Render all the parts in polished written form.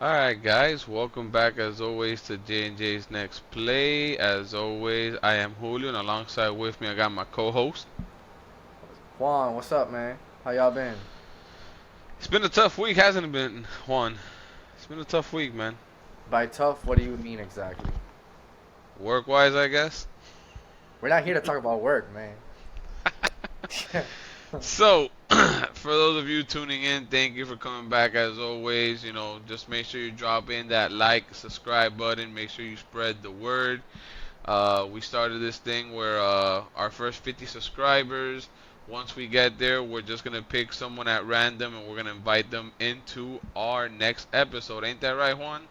Alright guys, welcome back as always to J&J's Next Play. As always, I am Julio and alongside with me I got my co-host. Juan, what's up, man? How y'all been? It's been a tough week, hasn't it been, Juan? It's been a tough week, man. By tough, what do you mean exactly? Work-wise, I guess. We're not here to talk about work, man. So, for those of you tuning in, thank you for coming back as always. Just make sure you drop in that like, subscribe button. Make sure you spread the word. We started this thing where our first 50 subscribers, once we get there, we're just going to pick someone at random and we're going to invite them into our next episode. Ain't that right, Juan?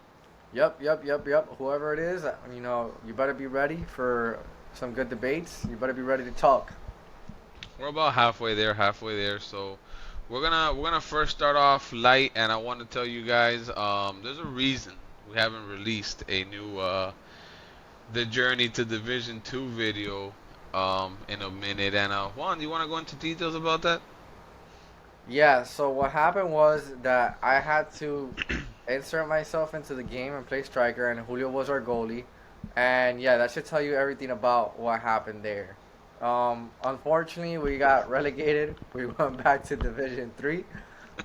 Yep. Whoever it is, you better be ready for some good debates. You better be ready to talk. We're about halfway there, halfway there. So we're gonna first start off light, and I want to tell you guys, there's a reason we haven't released a new the Journey to Division 2 video in a minute. And Juan, you want to go into details about that? Yeah, so what happened was that I had to insert myself into the game and play striker, and Julio was our goalie. And yeah, that should tell you everything about what happened there. Unfortunately, we got relegated. We went back to Division 3.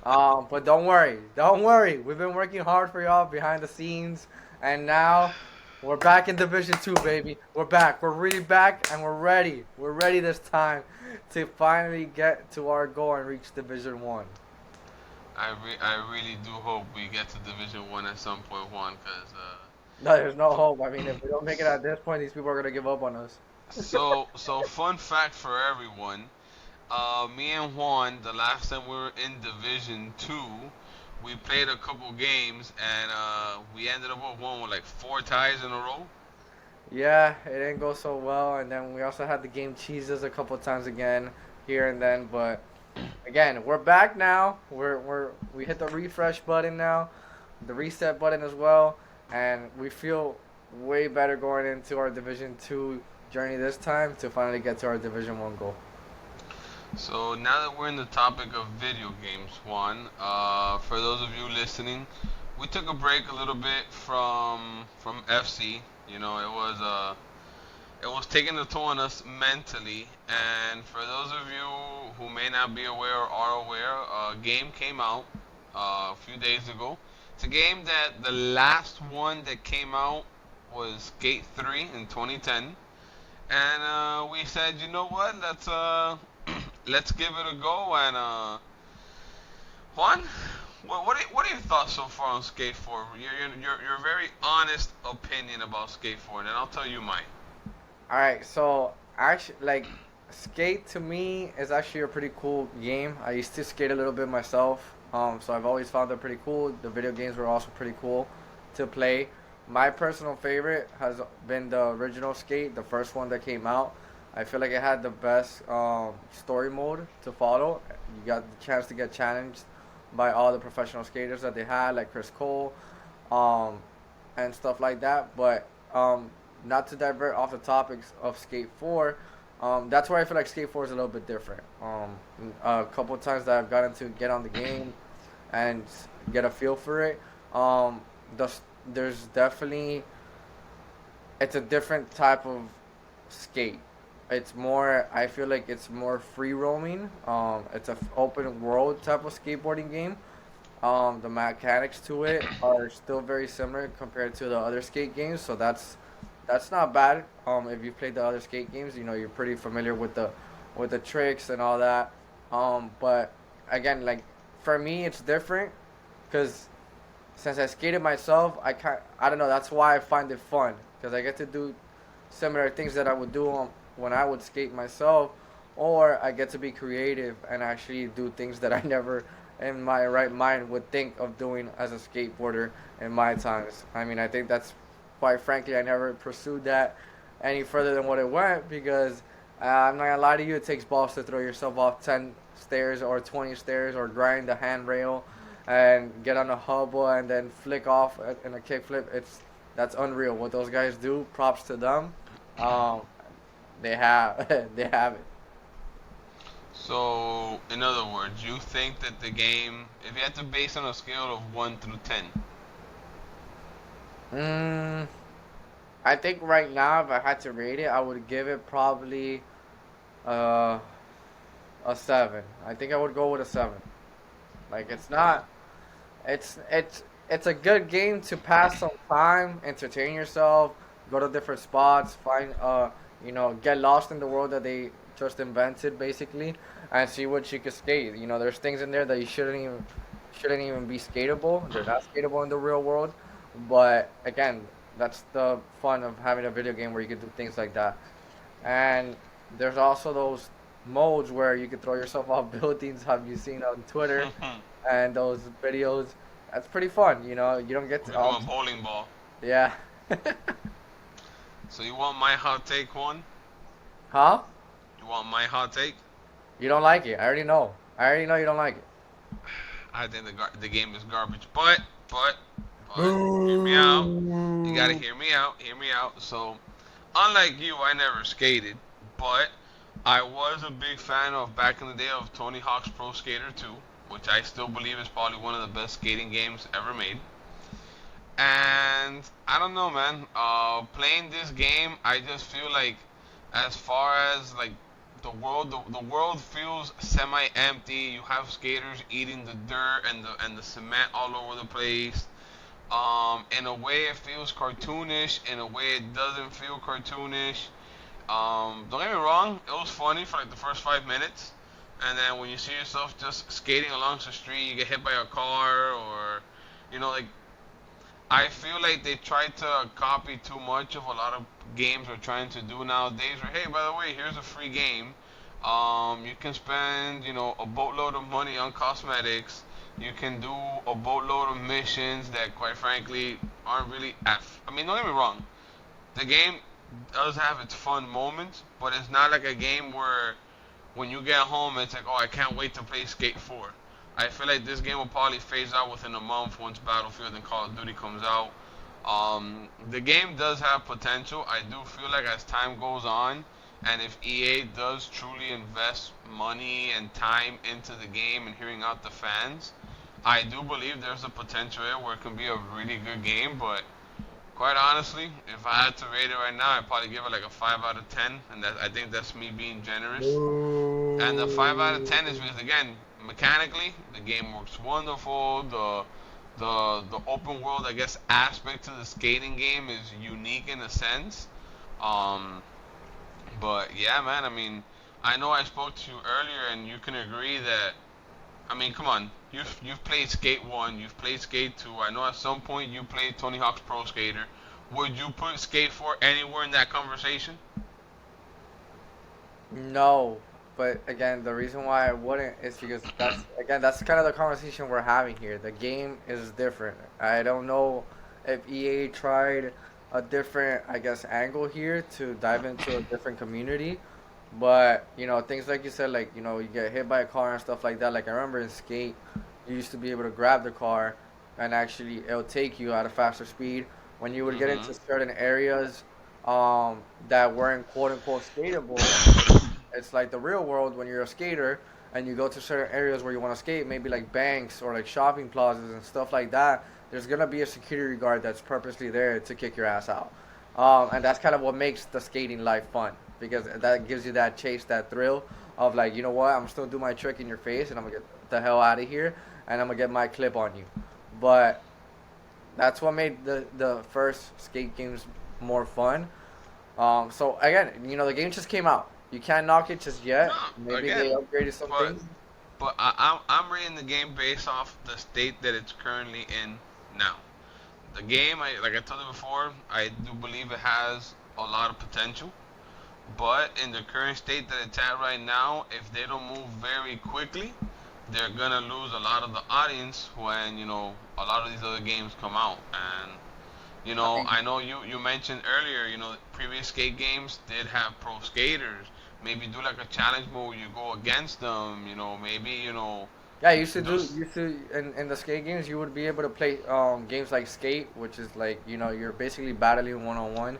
But don't worry. We've been working hard for y'all behind the scenes, and now we're back in Division 2, baby. We're back. We're really back, and we're ready. We're ready this time to finally get to our goal and reach Division 1. I really do hope we get to Division 1 at some point, Juan, because No, there's no hope. I mean, if we don't make it at this point, these people are gonna give up on us. so fun fact for everyone. Me and Juan, the last time we were in Division 2, we played a couple games and we ended up with one with like four ties in a row. Yeah, it didn't go so well, and then we also had the game cheeses a couple times again here and then. But again, we're back now. We hit the refresh button now, the reset button as well, and we feel way better going into our Division 2 journey this time to finally get to our Division 1 goal. So now that we're in the topic of video games, Juan, for those of you listening, we took a break a little bit from FC. It was taking a toll on us mentally. And for those of you who may not be aware or are aware, a game came out a few days ago. It's a game that the last one that came out was Skate 3 in 2010, and we said, you know what, let's give it a go. And Juan, what are your thoughts so far on Skate 4? Your very honest opinion about Skate 4, and then I'll tell you mine. All right, so actually, like, skate to me is actually a pretty cool game. I used to skate a little bit myself, so I've always found it pretty cool. The video games were also pretty cool to play. My personal favorite has been the original Skate, the first one that came out. I feel like it had the best story mode to follow. You got the chance to get challenged by all the professional skaters that they had, like Chris Cole, um, and stuff like that. But not to divert off the topics of Skate 4, that's where I feel like Skate 4 is a little bit different. A couple of times that I've gotten to get on the game and get a feel for it, the, there's definitely it's a different type of skate. It's more. I feel like it's more free roaming. It's a open world type of skateboarding game. The mechanics to it are still very similar compared to the other skate games, so that's not bad. If you've played the other skate games, you're pretty familiar with the tricks and all that. But again, like for me, it's different because since I skated myself, I don't know. That's why I find it fun because I get to do similar things that I would do when I would skate myself, or I get to be creative and actually do things that I never in my right mind would think of doing as a skateboarder in my times. I mean, I think that's quite frankly, I never pursued that any further than what it went because I'm not gonna lie to you, it takes balls to throw yourself off 10 stairs or 20 stairs or grind the handrail and get on a hubble and then flick off in a kickflip. That's unreal. What those guys do, props to them. Um, they have they have it. So, in other words, you think that the game, if you had to base on a scale of 1 through 10, Mm, I think right now, if I had to rate it, I would give it probably uh, a 7. I think I would go with a 7. Like it's Okay. not. It's a good game to pass some time, entertain yourself, go to different spots, find get lost in the world that they just invented basically, and see what you can skate. There's things in there that you shouldn't even be skatable. They're not skatable in the real world, but again, that's the fun of having a video game where you can do things like that. And there's also those modes where you can throw yourself off buildings. Have you seen on Twitter? And those videos. That's pretty fun. You don't get to We're going bowling ball. yeah. So you want my hot take one? Huh? You want my hot take? You don't like it. I already know. I already know you don't like it. I think the game is garbage. But, hear me out. You gotta Boo. hear me out. Hear me out. So, unlike you, I never skated, but I was a big fan of back in the day of Tony Hawk's Pro Skater 2, which I still believe is probably one of the best skating games ever made. And I don't know, man. Playing this game, I just feel like, as far as like the world feels semi-empty. You have skaters eating the dirt and the cement all over the place. In a way, it feels cartoonish. In a way, it doesn't feel cartoonish. Don't get me wrong, it was funny for like the first 5 minutes, and then when you see yourself just skating along the street, you get hit by a car, or like I feel like they tried to copy too much of a lot of games are trying to do nowadays. Or hey, by the way, here's a free game. You can spend a boatload of money on cosmetics. You can do a boatload of missions that, quite frankly, aren't really. I mean, don't get me wrong. The game does have its fun moments, but it's not like a game where when you get home, it's like, oh, I can't wait to play Skate 4. I feel like this game will probably phase out within a month once Battlefield and Call of Duty comes out. The game does have potential. I do feel like as time goes on, and if EA does truly invest money and time into the game and hearing out the fans, I do believe there's a potential here where it can be a really good game. But quite honestly, if I had to rate it right now, I'd probably give it like a 5 out of 10, and I think that's me being generous. And the 5 out of Boo. 10 is because, again, mechanically, the game works wonderful. The open world, I guess, aspect to the skating game is unique in a sense. Um, but yeah, man, I mean, I know I spoke to you earlier, and you can agree that. I mean, come on, you've played Skate One, you've played Skate Two. I know at some point you played Tony Hawk's Pro Skater. Would you put Skate 4 anywhere in that conversation? No, but again, the reason why I wouldn't is because that's kind of the conversation we're having here. The game is different. I don't know if EA tried a different, I guess, angle here to dive into a different community, but things like you said, like you get hit by a car and stuff like that. Like I remember in Skate, you used to be able to grab the car and actually it'll take you at a faster speed. When you would get Mm-hmm. into certain areas, that weren't quote unquote skatable, it's like the real world when you're a skater and you go to certain areas where you want to skate, maybe like banks or like shopping plazas and stuff like that. There's gonna be a security guard that's purposely there to kick your ass out, and that's kind of what makes the skating life fun because that gives you that chase, that thrill of like, what, I'm still do my trick in your face and I'm gonna get the hell out of here and I'm gonna get my clip on you. But that's what made the first skate games more fun. So again, the game just came out. You can't knock it just yet. No, Maybe they again, upgraded some but things. I'm rating the game based off the state that it's currently in now. The game, like I told you before, I do believe it has a lot of potential. But in the current state that it's at right now, if they don't move very quickly, they're gonna lose a lot of the audience when a lot of these other games come out. And I mean, I know you mentioned earlier, previous skate games did have pro skaters. Maybe do like a challenge mode where you go against them. Maybe yeah, do. used to in the skate games you would be able to play games like skate, which is like you're basically battling 1-on-1,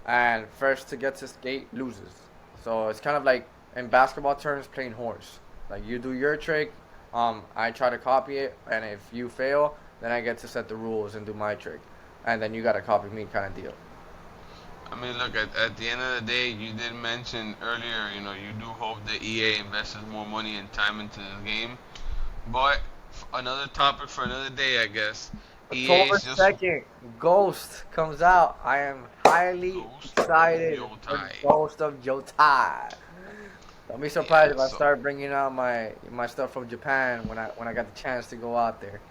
and first to get to skate loses. So it's kind of like in basketball terms playing horse. Like you do your trick, I try to copy it, and if you fail, then I get to set the rules and do my trick. and then you gotta copy me kind of deal. I mean, look, at the end of the day, you did mention earlier, you do hope that EA invests more money and time into the game. But another topic for another day, I guess. EA October is just 2nd, Ghost comes out. I am highly Ghost of excited for Yotai. Ghost of Jotai. Don't be surprised Yeah, if I so, start bringing out my stuff from Japan when I got the chance to go out there.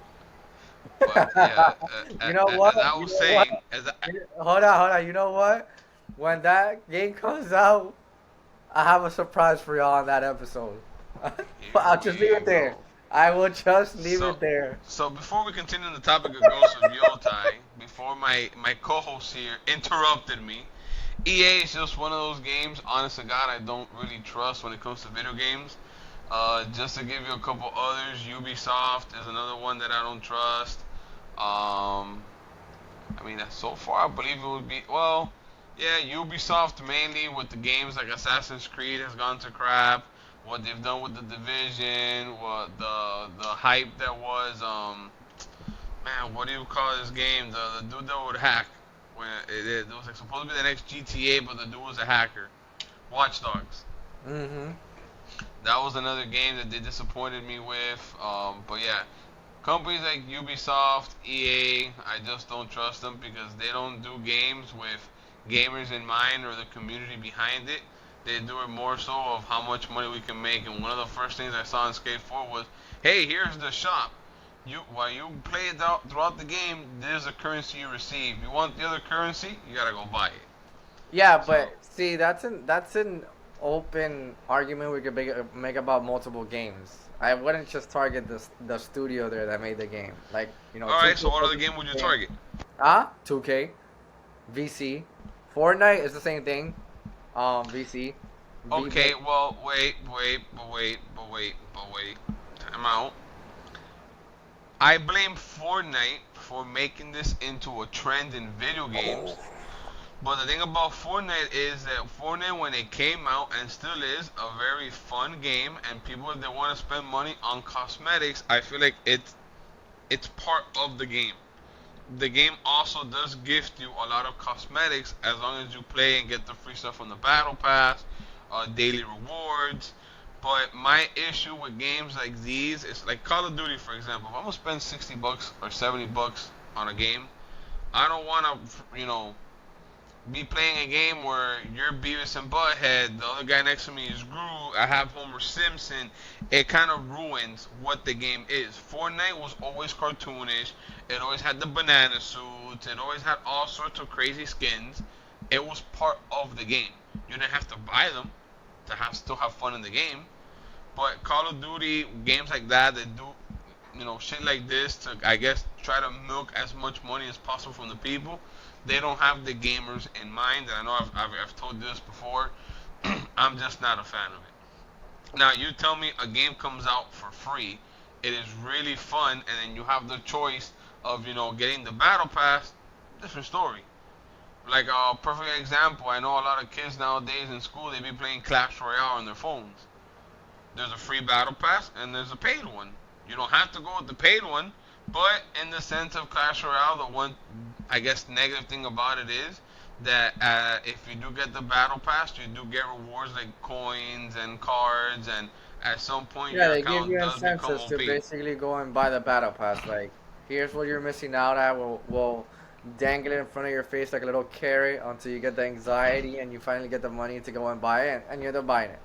but yeah, You know what? as I You was know what? saying, as I, Hold on. You know what? When that game comes out, I have a surprise for y'all on that episode. But here I'll just leave we it there. go. I will just leave So, it there. so before we continue on the topic of Ghost of Yotai, before my co-host here interrupted me, EA is just one of those games. Honest to God, I don't really trust when it comes to video games. Just to give you a couple others, Ubisoft is another one that I don't trust. I mean, so far I believe it would be yeah, Ubisoft mainly with the games like Assassin's Creed has gone to crap. What they've done with the Division, what the hype that was, man, what do you call this game? The dude that would hack when it was like supposed to be the next GTA, but the dude was a hacker. Watch Dogs. Mm-hmm. That was another game that they disappointed me with. But yeah, companies like Ubisoft, EA, I just don't trust them because they don't do games with gamers in mind or the community behind it. They do it more so of how much money we can make. And one of the first things I saw in Skate 4 was, hey, here's the shop. While you play it out throughout the game, there's a currency you receive. You want the other currency, you gotta go buy it. Yeah, So, but see, that's an open argument we could make about multiple games. I wouldn't just target the studio there that made the game. Like, all right. 2K So, what does other the game would you same thing. target? 2K, VC, Fortnite is the same thing. VC, Okay. V. Well, wait. Time out. I blame Fortnite for making this into a trend in video games. But the thing about Fortnite is that Fortnite, when it came out and still is a very fun game, and people if they want to spend money on cosmetics, I feel like it's part of the game. The game also does gift you a lot of cosmetics as long as you play and get the free stuff from the battle pass, daily rewards. But my issue with games like these is like Call of Duty, for example. If I'm gonna spend $60 or $70 on a game, I don't want to, be playing a game where you're Beavis and Butthead, the other guy next to me is Groot, I have Homer Simpson. It kind of ruins what the game is. Fortnite was always cartoonish. It always had the banana suits. It always had all sorts of crazy skins. It was part of the game. You didn't have to buy them to still have fun in the game. But Call of Duty games like that do shit like this to, I guess, try to milk as much money as possible from the people. They don't have the gamers in mind, and I know I've told you this before. I'm just not a fan of it. Now, you tell me a game comes out for free, it is really fun, and then you have the choice of getting the battle pass. Different story. Like a perfect example, I know a lot of kids nowadays in school they be playing Clash Royale on their phones. There's a free battle pass and there's a paid one. You don't have to go with the paid one, but in the sense of Clash Royale, the one I guess negative thing about it is that if you do get the battle pass, you do get rewards like coins and cards, and at some point Yeah, your they give account you does become incentives to OP. basically go and buy the battle pass. Like, here's what you're missing out at. We'll dangle it in front of your face like a little carrot until you get the anxiety and you finally get the money to go and buy it, and you end up buying it.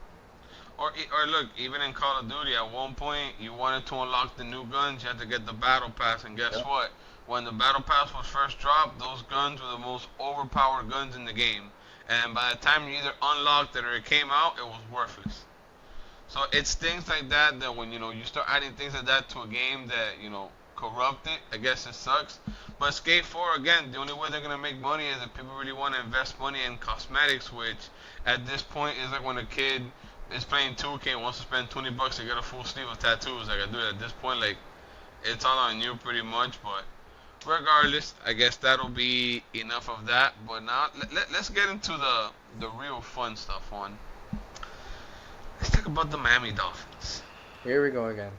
Or look, even in Call of Duty, at one point you wanted to unlock the new guns, you had to get the battle pass, and guess Yep. what? When the battle pass was first dropped, those guns were the most overpowered guns in the game, and by the time you either unlocked it or it came out, it was worthless. So it's things like that that when you start adding things like that to a game that corrupt it, I guess it sucks. But Skate 4 again, the only way they're gonna make money is if people really want to invest money in cosmetics, which at this point is like when a kid is playing 2K and wants to spend $20 to get a full sleeve of tattoos. Like I do it at this point, like it's all on you pretty much. But regardless, I guess that'll be enough of that. But now let's get into the real fun stuff. Let's talk about the Miami Dolphins. Here we go again.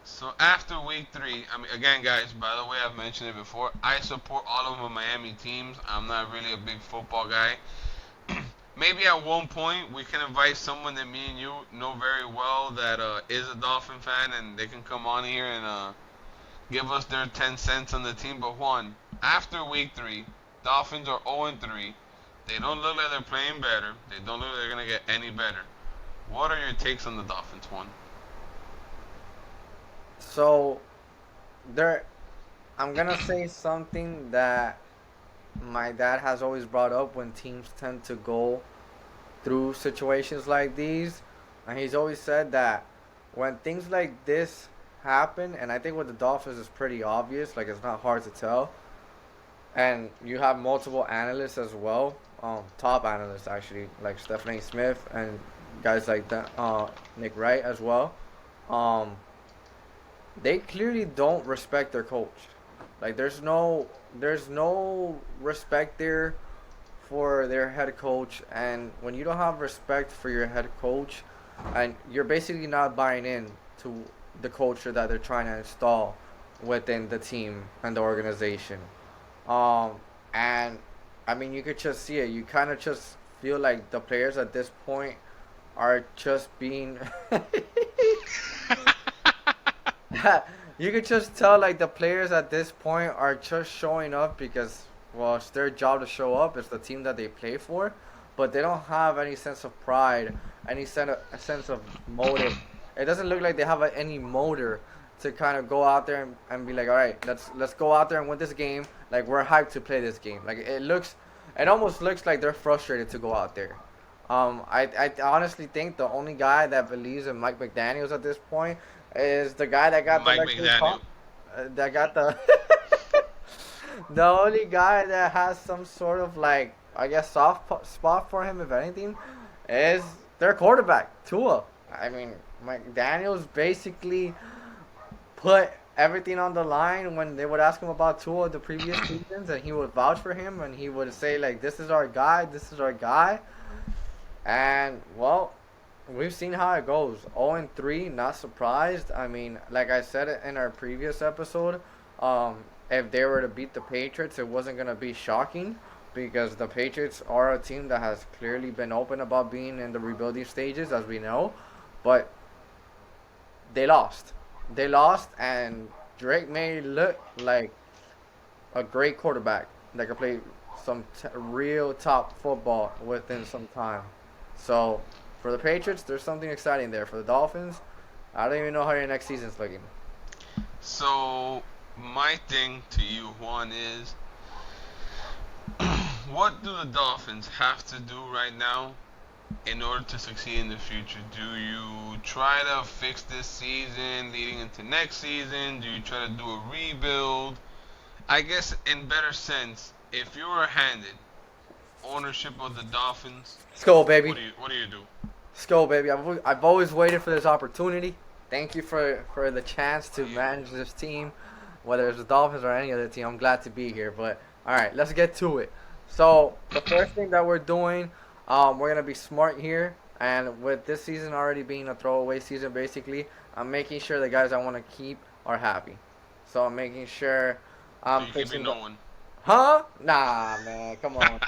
So after week three, I mean, again, guys. By the way, I've mentioned it before. I support all of the Miami teams. I'm not really a big football guy. Maybe at one point we can invite someone that me and you know very well that is a Dolphin fan, and they can come on here and give us their 10 cents on the team. But one, after week three, Dolphins are 0-3. They don't look like they're playing better. They don't look like they're gonna get any better. What are your takes on the Dolphins? One. So there, I'm gonna say something that my dad has always brought up when teams tend to go through situations like these, and he's always said that when things like this happen, and I think with the Dolphins is pretty obvious, like it's not hard to tell, and you have multiple analysts as well, top analysts actually, like Stephanie Smith and guys like that, Nick Wright as well. Um, they clearly don't respect their coach. Like there's no respect there for their head coach, and when you don't have respect for your head coach, and you're basically not buying in to the culture that they're trying to install within the team and the organization. Um, and I mean, you could just see it. You kind of just feel like the players at this point are just being. You could just tell like the players at this point are just showing up because well it's their job to show up. It's the team that they play for, but they don't have any sense of pride, any sense of motive. It doesn't look like they have any motor to kind of go out there and be like, all right, let's go out there and win this game. Like we're hyped to play this game. Like it almost looks like they're frustrated to go out there. I honestly think the only guy that believes in Mike McDaniel's at this point is the guy that got the Mike electric McDaniel. that got the the only guy that has some sort of like I guess spot for him, if anything, is their quarterback Tua. I mean, McDaniel's basically put everything on the line when they would ask him about Tua the previous seasons, and he would vouch for him, and he would say like, "This is our guy. This is our guy." And well, we've seen how it goes. 0-3, not surprised. I mean, like I said in our previous episode, if they were to beat the Patriots, it wasn't gonna be shocking because the Patriots are a team that has clearly been open about being in the rebuilding stages, as we know. But they lost. They lost, and Drake may look like a great quarterback that could play some real top football within some time. So for the Patriots, there's something exciting there. For the Dolphins, I don't even know how your next season's looking. So my thing to you, Juan, is what do the Dolphins have to do right now in order to succeed in the future? Do you try to fix this season leading into next season? Do you try to do a rebuild? I guess in better sense, if you were handed ownership of the Dolphins, Let's go, baby. what do you do? Let's go, baby. I've always waited for this opportunity. Thank you for the chance to manage this team, whether it's the Dolphins or any other team. I'm glad to be here. But all right, let's get to it. So the first thing that we're doing, we're gonna be smart here, and with this season already being a throwaway season, basically, I'm making sure the guys I want to keep are happy. So I'm making sure So I'm you keeping fixing the. no one. Huh? Nah, man. Come on.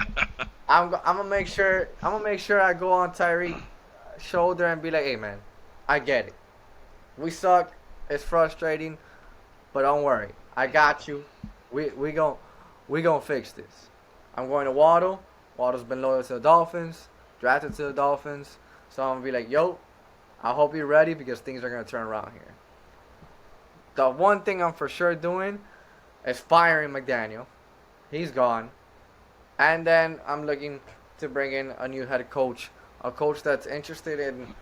I'm gonna make sure I go on Tyreek shoulder and be like, hey man, I get it. We suck. It's frustrating, but don't worry. I got you. We gon' fix this. I'm going to Waddle. Waddle's been loyal to the Dolphins, drafted to the Dolphins. So I'm gonna be like, yo, I hope you're ready because things are gonna turn around here. The one thing I'm for sure doing is firing McDaniel. He's gone. And then I'm looking to bring in a new head coach, a coach that's interested in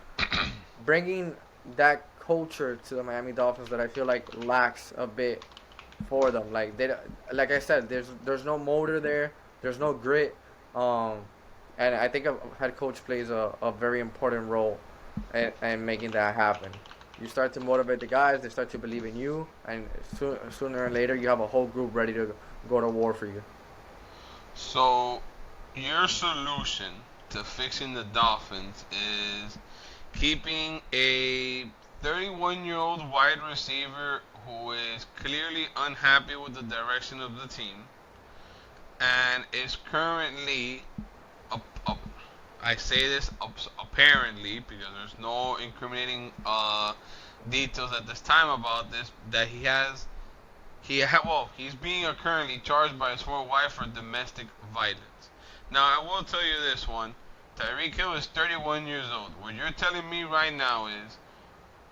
bringing that culture to the Miami Dolphins that I feel like lacks a bit for them. Like I said, there's no motor there, there's no grit, um, and I think a head coach plays a very important role in making that happen. You start to motivate the guys, they start to believe in you, and sooner or later you have a whole group ready to go to war for you. So your solution to fixing the Dolphins is keeping a 31-year-old wide receiver who is clearly unhappy with the direction of the team and is currently up, up, I say this apparently because there's no incriminating details at this time about this that he's being currently charged by his former wife for domestic violence. Now I will tell you this one: Tyreek Hill is 31 years old. What you're telling me right now is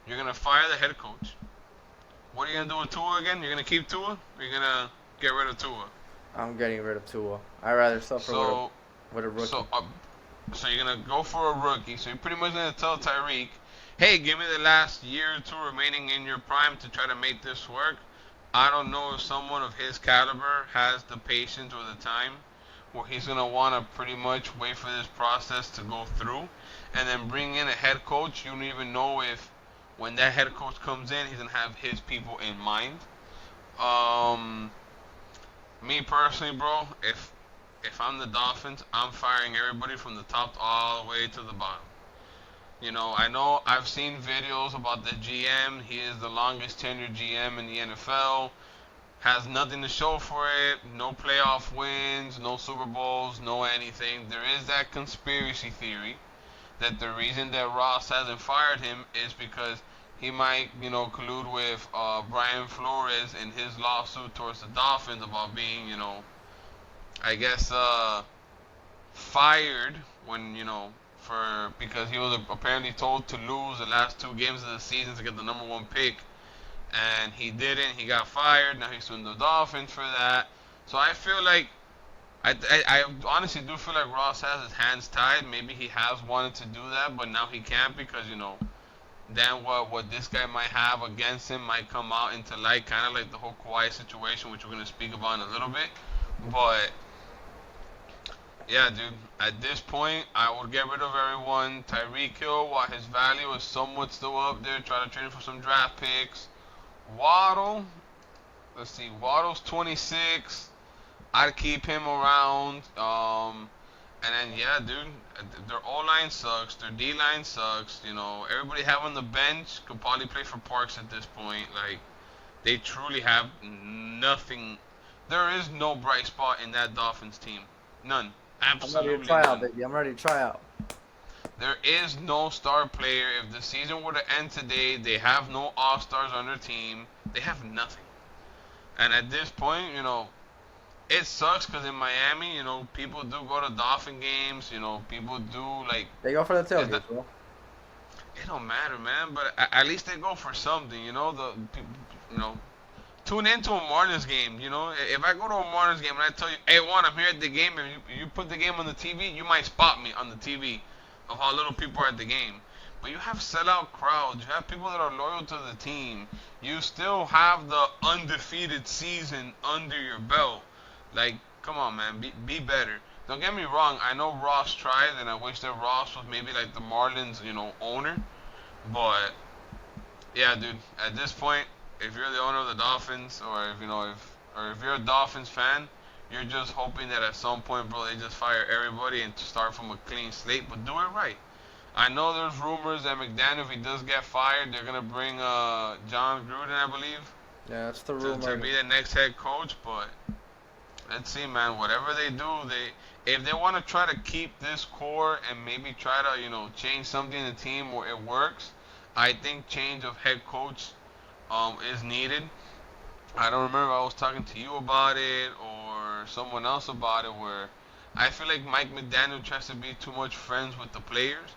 you're gonna fire the head coach. What are you gonna do with Tua again? You're gonna keep Tua, or you're gonna get rid of Tua? I'm getting rid of Tua. I'd rather suffer So, with a so, rookie. uh, so you're gonna go for a rookie. So you're pretty much gonna tell Tyreek, "Hey, give me the last year or two remaining in your prime to try to make this work." I don't know if someone of his caliber has the patience or the time where he's gonna want to pretty much wait for this process to go through, and then bring in a head coach. You don't even know if when that head coach comes in, he's gonna have his people in mind. Um, Me personally, bro, if I'm the Dolphins, I'm firing everybody from the top all the way to the bottom. I know I've seen videos about the GM. He is the longest tenured GM in the NFL. Has nothing to show for it. No playoff wins, no Super Bowls, no anything. There is that conspiracy theory that the reason that Ross hasn't fired him is because he might, collude with Brian Flores in his lawsuit towards the Dolphins about being, I guess, fired when, for because he was apparently told to lose the last two games of the season to get the number one pick, and he didn't. He got fired. Now he's suing the Dolphins for that. So I feel like I honestly do feel like Ross has his hands tied. Maybe he has wanted to do that, but now he can't because then what this guy might have against him might come out into light, kind of like the whole Kawhi situation, which we're gonna speak about in a little bit. But yeah, dude, at this point, I would get rid of everyone. Tyreek Hill, while his value is somewhat still up there, try to trade him for some draft picks. Waddle, let's see, Waddle's 26. I'd keep him around. And then yeah, dude, their O line sucks. Their D line sucks. Everybody have on the bench could probably play for Parks at this point. Like they truly have nothing. There is no bright spot in that Dolphins team. None. I'm ready to Absolutely try out, none. baby. I'm ready to try out. There is no star player. If the season were to end today, they have no all stars on their team. They have nothing. And at this point, it sucks because in Miami, people do go to Dolphin games. People do like. They go for the It's not, tailgate, bro. it don't matter, man. But at least they go for something. You know, tune into a Marlins game. If I go to a Marlins game and I tell you, hey, Juan, I'm here at the game, and you put the game on the TV, you might spot me on the TV of how little people are at the game. But you have sellout crowds. You have people that are loyal to the team. You still have the undefeated season under your belt. Like, come on, man, be better. Don't get me wrong. I know Ross tried, and I wish that Ross was maybe like the Marlins, owner. But yeah, dude, at this point, if you're the owner of the Dolphins, or if you're a Dolphins fan, you're just hoping that at some point, bro, they just fire everybody and start from a clean slate, but do it right. I know there's rumors that McDaniel, if he does get fired, they're gonna bring John Gruden, I believe, Yeah, that's the to rumor. be the next head coach. But let's see, man. Whatever they do, if they want to try to keep this core and maybe try to change something in the team where it works, I think change of head coach is needed. I don't remember if I was talking to you about it or someone else about it where I feel like Mike McDaniel tries to be too much friends with the players.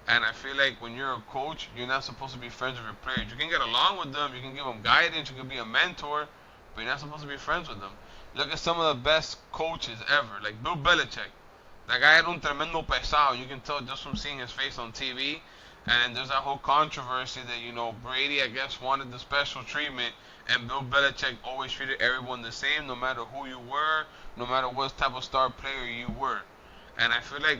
And I feel like when you're a coach, you're not supposed to be friends with your players. You can get along with them, you can give them guidance, you can be a mentor, but you're not supposed to be friends with them. Look at some of the best coaches ever, like Bill Belichick. That guy had un tremendo pesado. You can tell just from seeing his face on TV. And there's that whole controversy that, Brady, I guess, wanted the special treatment. And Bill Belichick always treated everyone the same, no matter who you were, no matter what type of star player you were. And I feel like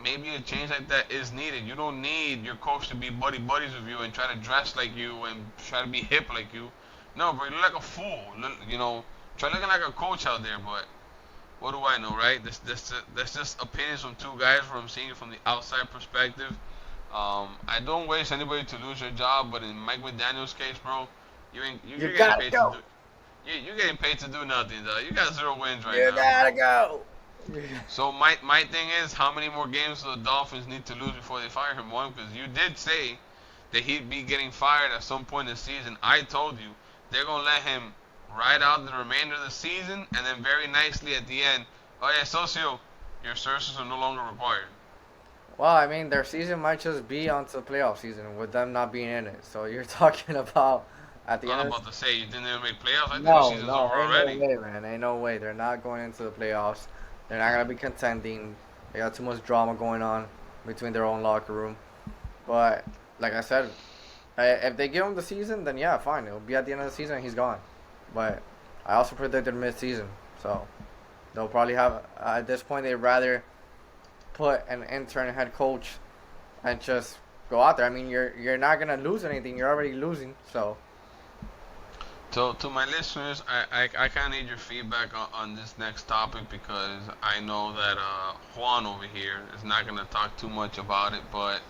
maybe a change like that is needed. You don't need your coach to be buddy buddies with you and try to dress like you and try to be hip like you. No, bro, you look like a fool. Try looking like a coach out there, but what do I know, right? That's just opinions from two guys from seeing it from the outside perspective. I don't wish anybody to lose their job, but in Mike McDaniel's case, bro, You you're getting gotta paid to do go. you're getting paid to do nothing, though. You got 0 wins right You now, gotta bro. go. So my thing is, how many more games do the Dolphins need to lose before they fire him? One, because you did say that he'd be getting fired at some point in the season. I told you they're gonna let him ride out the remainder of the season, and then very nicely at the end, oh yeah, socio, your services are no longer required. Well, I mean, their season might just be onto the playoff season with them not being in it. So you're talking about at the end I'm of the about to say you didn't even make playoffs. I think the no, season's no, over ain't no already. way, man. Ain't no way. They're not going into the playoffs. They're not gonna be contending. They got too much drama going on between their own locker room. But like I said, if they give him the season, then yeah, fine. It'll be at the end of the season and he's gone. But I also predicted mid-season, so they'll probably have at this point they'd rather put an intern head coach and just go out there. I mean, you're not gonna lose anything. You're already losing, so. So to my listeners, I kind of need your feedback on this next topic because I know that Juan over here is not gonna talk too much about it, but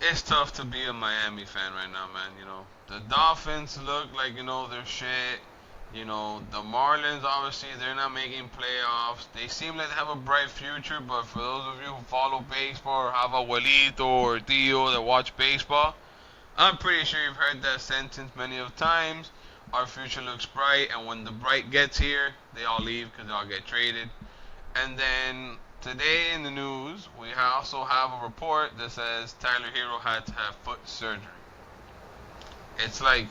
it's tough to be a Miami fan right now, man. You know, the Dolphins look like they're shit. You know, the Marlins obviously they're not making playoffs. They seem like they have a bright future, but for those of you who follow baseball or have abuelito or tío that watch baseball, I'm pretty sure you've heard that sentence many of times. Our future looks bright, and when the bright gets here, they all leave because they all get traded. And then today in the news, we also have a report that says Tyler Hero had to have foot surgery. It's like,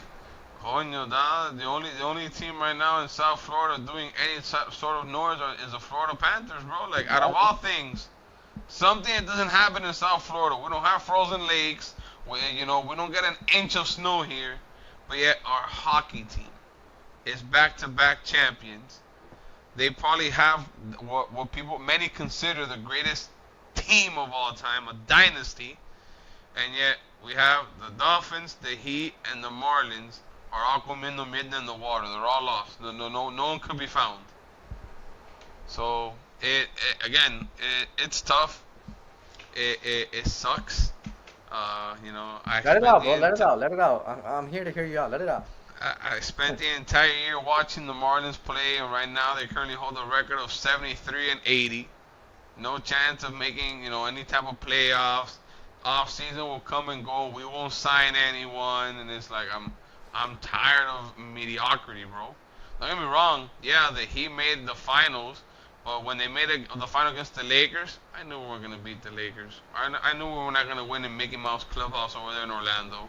coño, the only team right now in South Florida doing any sort of noise is the Florida Panthers, bro. Like out of all things, something that doesn't happen in South Florida. We don't have frozen lakes. We don't get an inch of snow here, but yet our hockey team is back-to-back champions. They probably have what people many consider the greatest team of all time, a dynasty, and yet we have the Dolphins, the Heat, and the Marlins are all comiendo mierda in the water. They're all lost. No one could be found. So it's tough. It sucks. I Let it spent out, the bro. Let it entire out. Let it out. I'm here to hear you out. Let it out. I spent the entire year watching the Marlins play, and right now they currently hold a record of 73 and 80. No chance of making any type of playoffs. Off season will come and go. We won't sign anyone, and it's like I'm tired of mediocrity, bro. Don't get me wrong. Yeah, that he made the finals, but when they made the final against the Lakers, I knew we weren't gonna beat the Lakers. I knew we were not gonna win in Mickey Mouse Clubhouse over there in Orlando.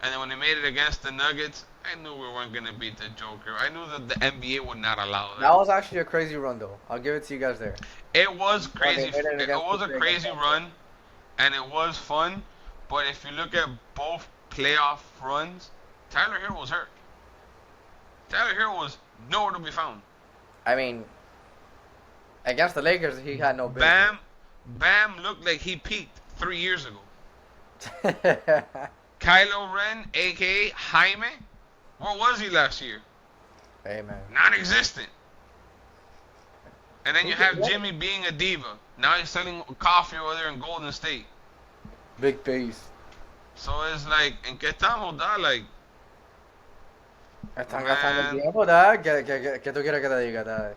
And then when they made it against the Nuggets, I knew we weren't gonna beat the Joker. I knew that the NBA would not allow That that. was actually a crazy run, though. I'll give it to you guys there. It was When they crazy. made it It against the was a Lakers. crazy run, and it was fun. But if you look at both playoff runs, Tyler Hero was hurt. Tyler Hero was nowhere to be found. I mean, against the Lakers, he had no business. Bam looked like he peaked 3 years ago. Kylo Ren, aka Jaime, where was he last year? Hey, man. Non-existent. And then you have Jimmy being a diva. Now he's selling coffee over there in Golden State. Big face. So it's like, ¿en qué estamos, da? Like, Están gastando el man. tiempo, da. ¿Qué tú quieres que te diga, da?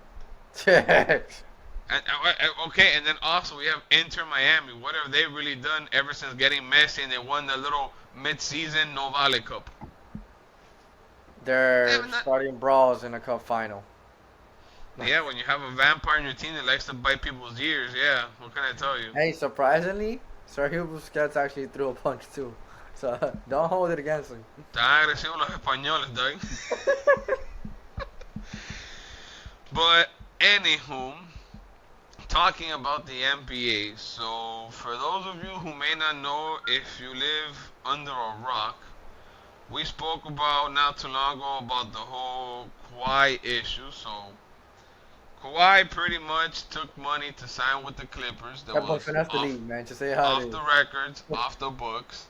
Okay, and then also we have Inter Miami. What have they really done ever since getting Messi and they won the little mid-season No Vale Cup? They're starting brawls in a cup final. Yeah, when you have a vampire in your team that likes to bite people's ears, yeah, what can I tell you? Hey, surprisingly, Sergio Busquets actually threw a punch too. So don't hold it against him. Tan agresivos los españoles, dog. But anywho, talking about the NBA. So for those of you who may not know, if you live under a rock, we spoke about not too long ago about the whole Kawhi issue. So Kawhi pretty much took money to sign with the Clippers. That That boy was finessed the off, league, man. Just say how off it is. the records, off the books.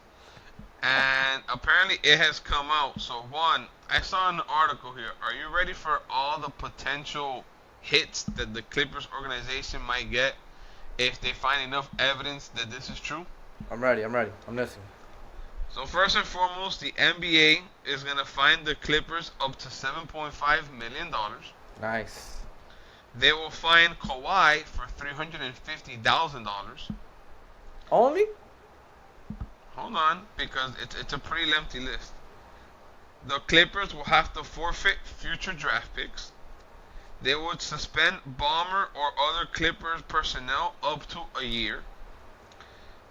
And apparently it has come out. So one, I saw an article here. Are you ready for all the potential hits that the Clippers organization might get if they find enough evidence that this is true? I'm ready. I'm ready. I'm listening. So first and foremost, the NBA is gonna fine the Clippers up to $7.5 million. Nice. They will fine Kawhi for $350,000. Only? Hold on, because it's a pretty lengthy list. The Clippers will have to forfeit future draft picks. They would suspend Bomber or other Clippers personnel up to a year.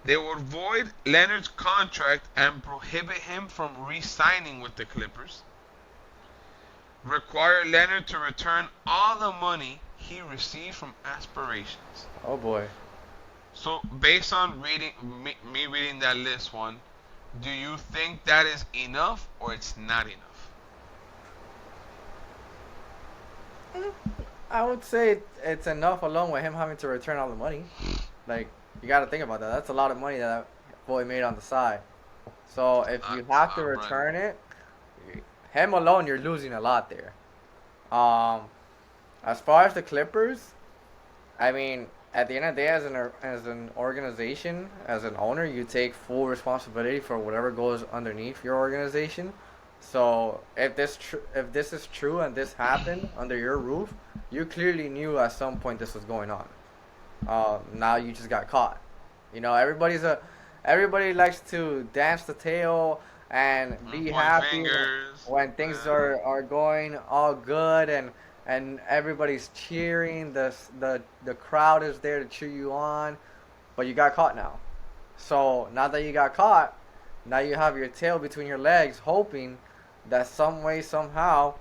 They would void Leonard's contract and prohibit him from re-signing with the Clippers. Require Leonard to return all the money he received from aspirations. Oh boy. So, based on me reading that list, one, do you think that is enough or it's not enough? I would say it's enough alone with him having to return all the money. Like, you got to think about that. That's a lot of money that boy made on the side. So if you have to Brother. return it, him alone, you're losing a lot there. Um, as far as the Clippers, I mean, at the end of the day, as an organization, as an owner, you take full responsibility for whatever goes underneath your organization. So if this is true and this happened under your roof, you clearly knew at some point this was going on. Now you just got caught. You know, everybody likes to dance the tail and be Point happy fingers. when things are going all good and everybody's cheering. The crowd is there to cheer you on, but you got caught now. So now that you got caught, now you have your tail between your legs, hoping that some way somehow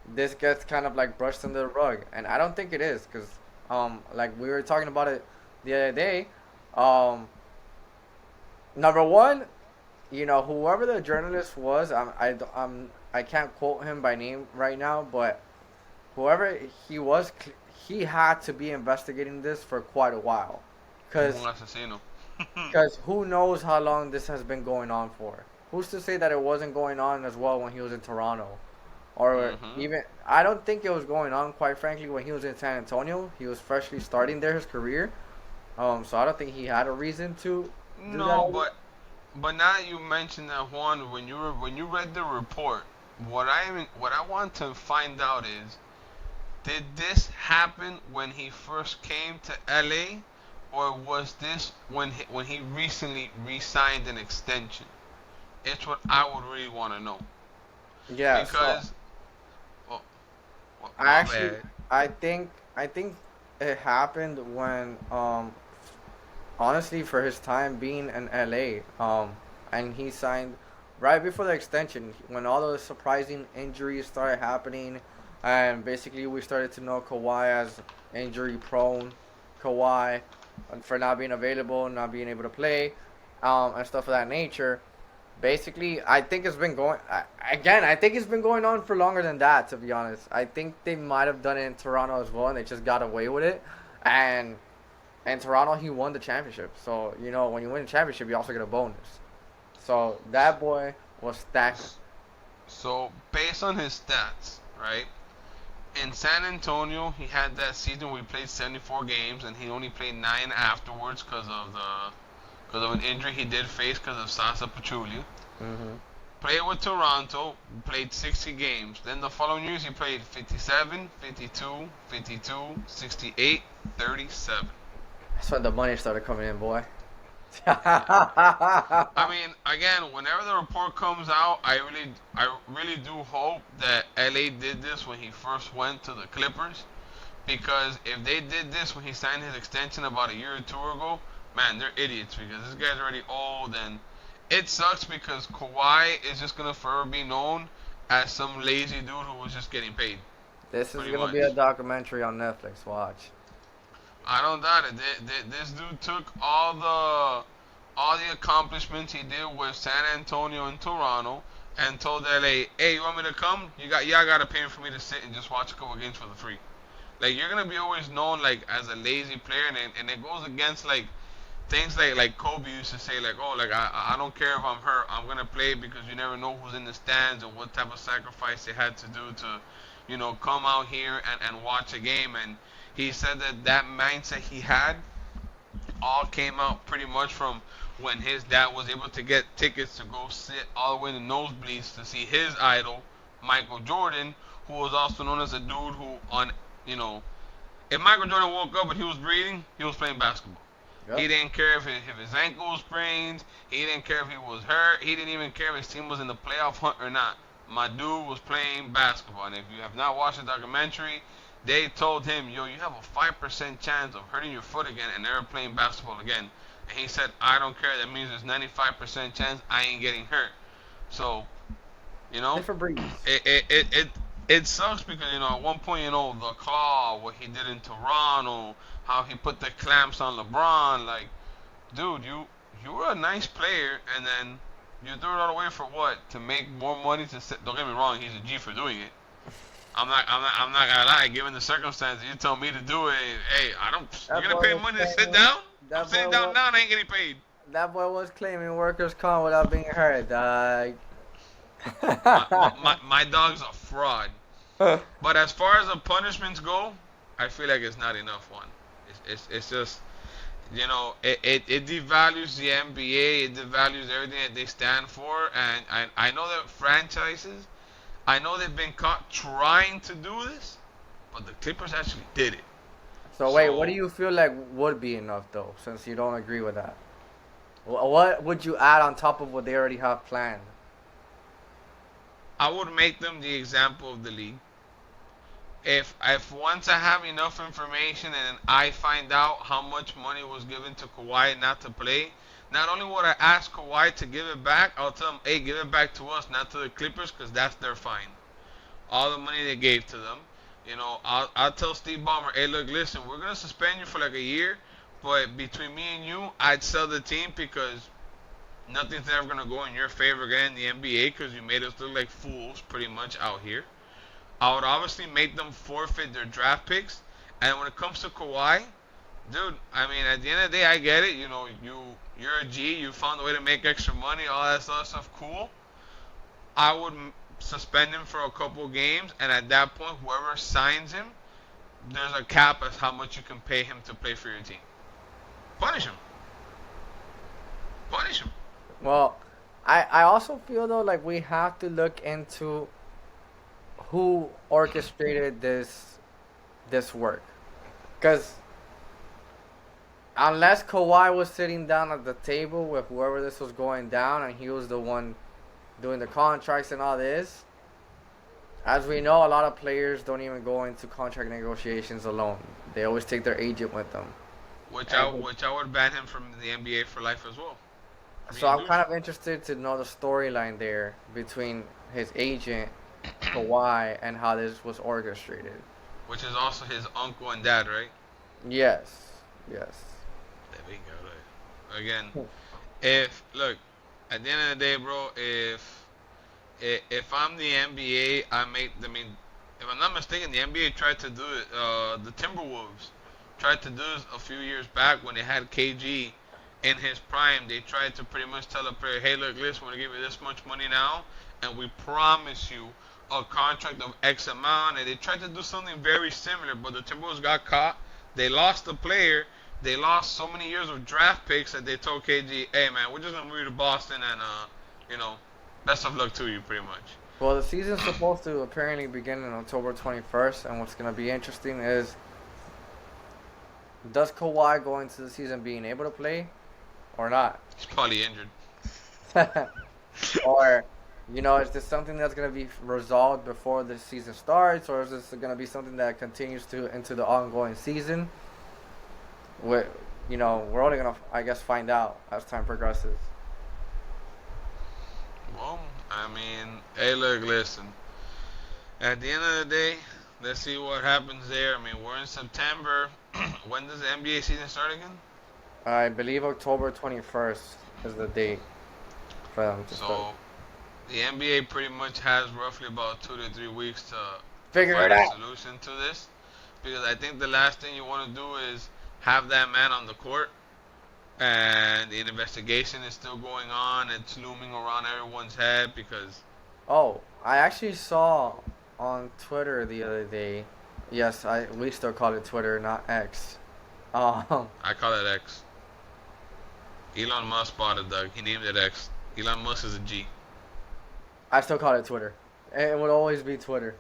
this gets kind of like brushed under the rug. And I don't think it is, because like we were talking about it the other day. Um, Number one, you know, whoever the journalist was, I can't quote him by name right now, but whoever he was, he had to be investigating this for quite a while, Un cause, asesino. cause who knows how long this has been going on for? Who's to say that it wasn't going on as well when he was in Toronto, or Mm-hmm. even I don't think it was going on, quite frankly, when he was in San Antonio. He was freshly starting there his career, so I don't think he had a reason to do that. No, but now that you mentioned that, Juan, when you read the report, what I want to find out is, did this happen when he first came to LA, or was this when he recently re-signed an extension? It's what I would really want to know, Yeah, so because well, I my actually, bad. I think it happened when, honestly, for his time being in LA, and he signed right before the extension when all those surprising injuries started happening, and basically we started to know Kawhi as injury prone, Kawhi, for not being available, not being able to play, and stuff of that nature. Basically, I think it's been going again. I think it's been going on for longer than that. To be honest, I think they might have done it in Toronto as well, and they just got away with it. And in Toronto, he won the championship. So you know, when you win a championship, you also get a bonus. So that boy was stacking. So based on his stats, right? In San Antonio, he had that season where he played 74 games, and he only played 9 afterwards because of an injury he did face because of Sasa Pachulia. Hmm. Played with Toronto, played 60 games. Then the following years, he played 57, 52, 52, 68, 37. That's when the money started coming in, boy. Yeah. I mean, again, whenever the report comes out, I really do hope that LA did this when he first went to the Clippers. Because if they did this when he signed his extension about a year or two ago, man, they're idiots because this guy's already old and it sucks because Kawhi is just gonna forever be known as some lazy dude who was just getting paid, This is pretty gonna much. be a documentary on Netflix. Watch. I don't doubt it. This dude took all the accomplishments he did with San Antonio and Toronto and told LA, "Hey, you want me to come? Y'all gotta pay for me to sit and just watch a couple games for the free." Like you're gonna be always known like as a lazy player, and it goes against like things like Kobe used to say like, oh, like I don't care if I'm hurt, I'm gonna play because you never know who's in the stands or what type of sacrifice they had to do to, come out here and watch a game. And he said that mindset he had all came out pretty much from when his dad was able to get tickets to go sit all the way in the nosebleeds to see his idol, Michael Jordan, who was also known as a dude who, on you know, if Michael Jordan woke up and he was breathing, he was playing basketball. He Yep. didn't care if his ankle was sprained. He didn't care if he was hurt. He didn't even care if his team was in the playoff hunt or not. My dude was playing basketball. And if you have not watched the documentary, they told him, yo, you have a 5% chance of hurting your foot again and never playing basketball again. And he said, I don't care. That means there's 95% chance I ain't getting hurt. So, you know, Different breeds. it sucks because at one point the claw, what he did in Toronto, how he put the clamps on LeBron, like, dude, you were a nice player, and then you threw it all away for what? To make more money to sit. Don't get me wrong, he's a G for doing it. I'm not gonna lie. Given the circumstances, you told me to do it. Hey, I don't. You're That gonna boy pay was money to sit claiming. down? I'm That sitting boy down was. now and I ain't getting paid. That boy was claiming workers' comp without being hurt. My dog's a fraud. But as far as the punishments go, I feel like it's not enough one. It's just it devalues the NBA, it devalues everything that they stand for, and I know that franchises, I know they've been caught trying to do this, but the Clippers actually did it. So wait, what do So you feel like would be enough though? Since you don't agree with that, what would you add on top of what they already have planned? I would make them the example of the league. If once I have enough information and I find out how much money was given to Kawhi not to play, not only would I ask Kawhi to give it back, I'll tell him, hey, give it back to us, not to the Clippers, because that's their fine. All the money they gave to them. I'll tell Steve Ballmer, hey, look, listen, we're gonna suspend you for like a year, but between me and you, I'd sell the team because nothing's ever gonna go in your favor again in the NBA because you made us look like fools pretty much out here. I would obviously make them forfeit their draft picks. And when it comes to Kawhi, dude, I mean, at the end of the day, I get it. You're a G. You found a way to make extra money, all that stuff. Cool. I would suspend him for a couple games, and at that point, whoever signs him, there's a cap as how much you can pay him to play for your team. Punish him. Punish him. Well, I also feel though like we have to look into who orchestrated this work, because unless Kawhi was sitting down at the table with whoever this was going down and he was the one doing the contracts and all this, as we know, a lot of players don't even go into contract negotiations alone. They always take their agent with them. Which I, And which I would ban him from the NBA for life as well. so Being a I'm douche. kind of interested to know the storyline there between his agent, Kawhi, and how this was orchestrated. Which is also his uncle and dad, right? Yes, yes. There we go. Right. Again, if look, at the end of the day, bro, if I'm the NBA, I make. I mean, if I'm not mistaken, the NBA tried to do it. The Timberwolves tried to do this a few years back when they had KG in his prime. They tried to pretty much tell a player, "Hey, look, listen, we're gonna give you this much money now, and we promise you a contract of X amount." And they tried to do something very similar, but the Timberwolves got caught. They lost the player. They lost so many years of draft picks that they told KG, "Hey, man, we're just gonna move you to Boston, and you know, best of luck to you, pretty much." Well, the season's supposed to apparently begin on October 21st, and what's going to be interesting is, does Kawhi go into the season being able to play or not? He's probably injured. Or, is this something that's going to be resolved before the season starts, or is this going to be something that continues to into the ongoing season? We're only going to, I guess, find out as time progresses. Well, I mean, hey, look, listen. At the end of the day, let's see what happens there. I mean, we're in September. When does the NBA season start again? I believe October 21st is the date for them to start. So the NBA pretty much has roughly about 2 to 3 weeks to Figure it find a out. solution to this, because I think the last thing you want to do is have that man on the court, and the investigation is still going on. It's looming around everyone's head because Oh, I actually saw on Twitter the other day. Yes, we still call it Twitter, not X. Um, I call it X. Elon Musk bought it, Doug. He named it X. Elon Musk is a G. I still call it Twitter. It would always be Twitter.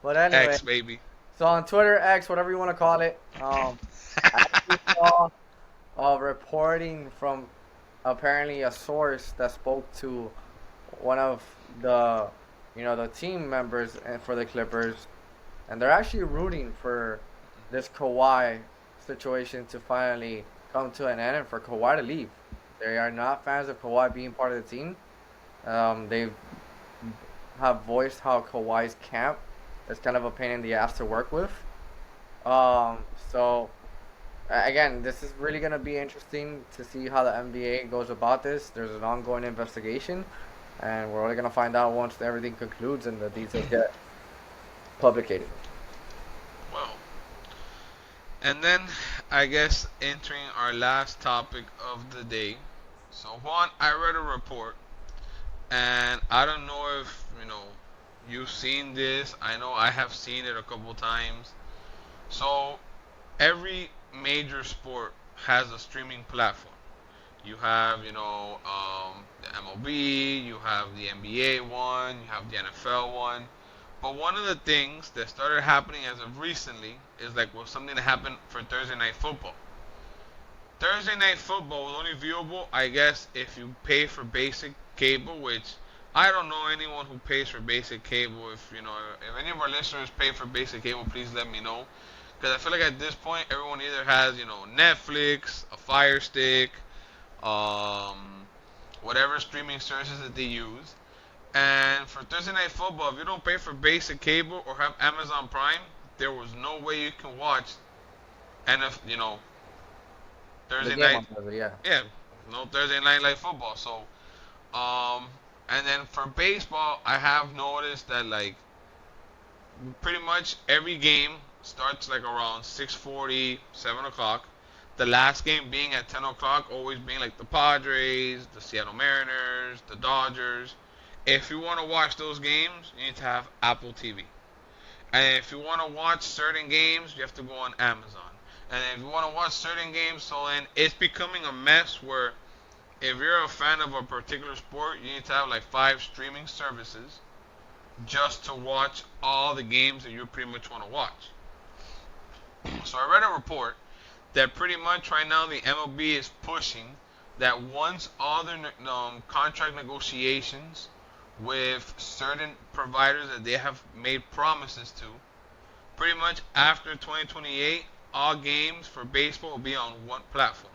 But anyway, X, baby. so on Twitter, X, whatever you want to call it, I actually saw reporting from apparently a source that spoke to one of the, the team members and for the Clippers, and they're actually rooting for this Kawhi situation to finally come to an end and for Kawhi to leave. They are not fans of Kawhi being part of the team. They have voiced how Kawhi's camp is kind of a pain in the ass to work with. Um, so again, this is really gonna be interesting to see how the NBA goes about this. There's an ongoing investigation, and we're only gonna find out once everything concludes and the details get publicated. Well, and then I guess entering our last topic of the day. So Juan, I read a report, and I don't know if you've seen this. I know I have seen it a couple times. So every major sport has a streaming platform. You have, the MLB, you have the NBA one, you have the NFL one. But one of the things that started happening as of recently is like something that happened for Thursday Night Football. Thursday Night Football was only viewable, I guess, if you pay for basic cable, which I don't know anyone who pays for basic cable. If any of our listeners pay for basic cable, please let me know. Because I feel like at this point, everyone either has, Netflix, a Fire Stick, um, whatever streaming services that they use. And for Thursday Night Football, if you don't pay for basic cable or have Amazon Prime, there was no way you can watch The Thursday game night. on Thursday, yeah. Yeah, no Thursday night like football. So, um, and then for baseball, I have noticed that like pretty much every game starts like around 6:40, 7 o'clock. The last game being at 10 o'clock, always being like the Padres, the Seattle Mariners, the Dodgers. If you want to watch those games, you need to have Apple TV. And if you want to watch certain games, you have to go on Amazon. And if you want to watch certain games, so then it's becoming a mess where if you're a fan of a particular sport, you need to have like 5 streaming services just to watch all the games that you pretty much want to watch. So I read a report that pretty much right now the MLB is pushing that once all their contract negotiations with certain providers that they have made promises to, pretty much after 2028, all games for baseball will be on one platform,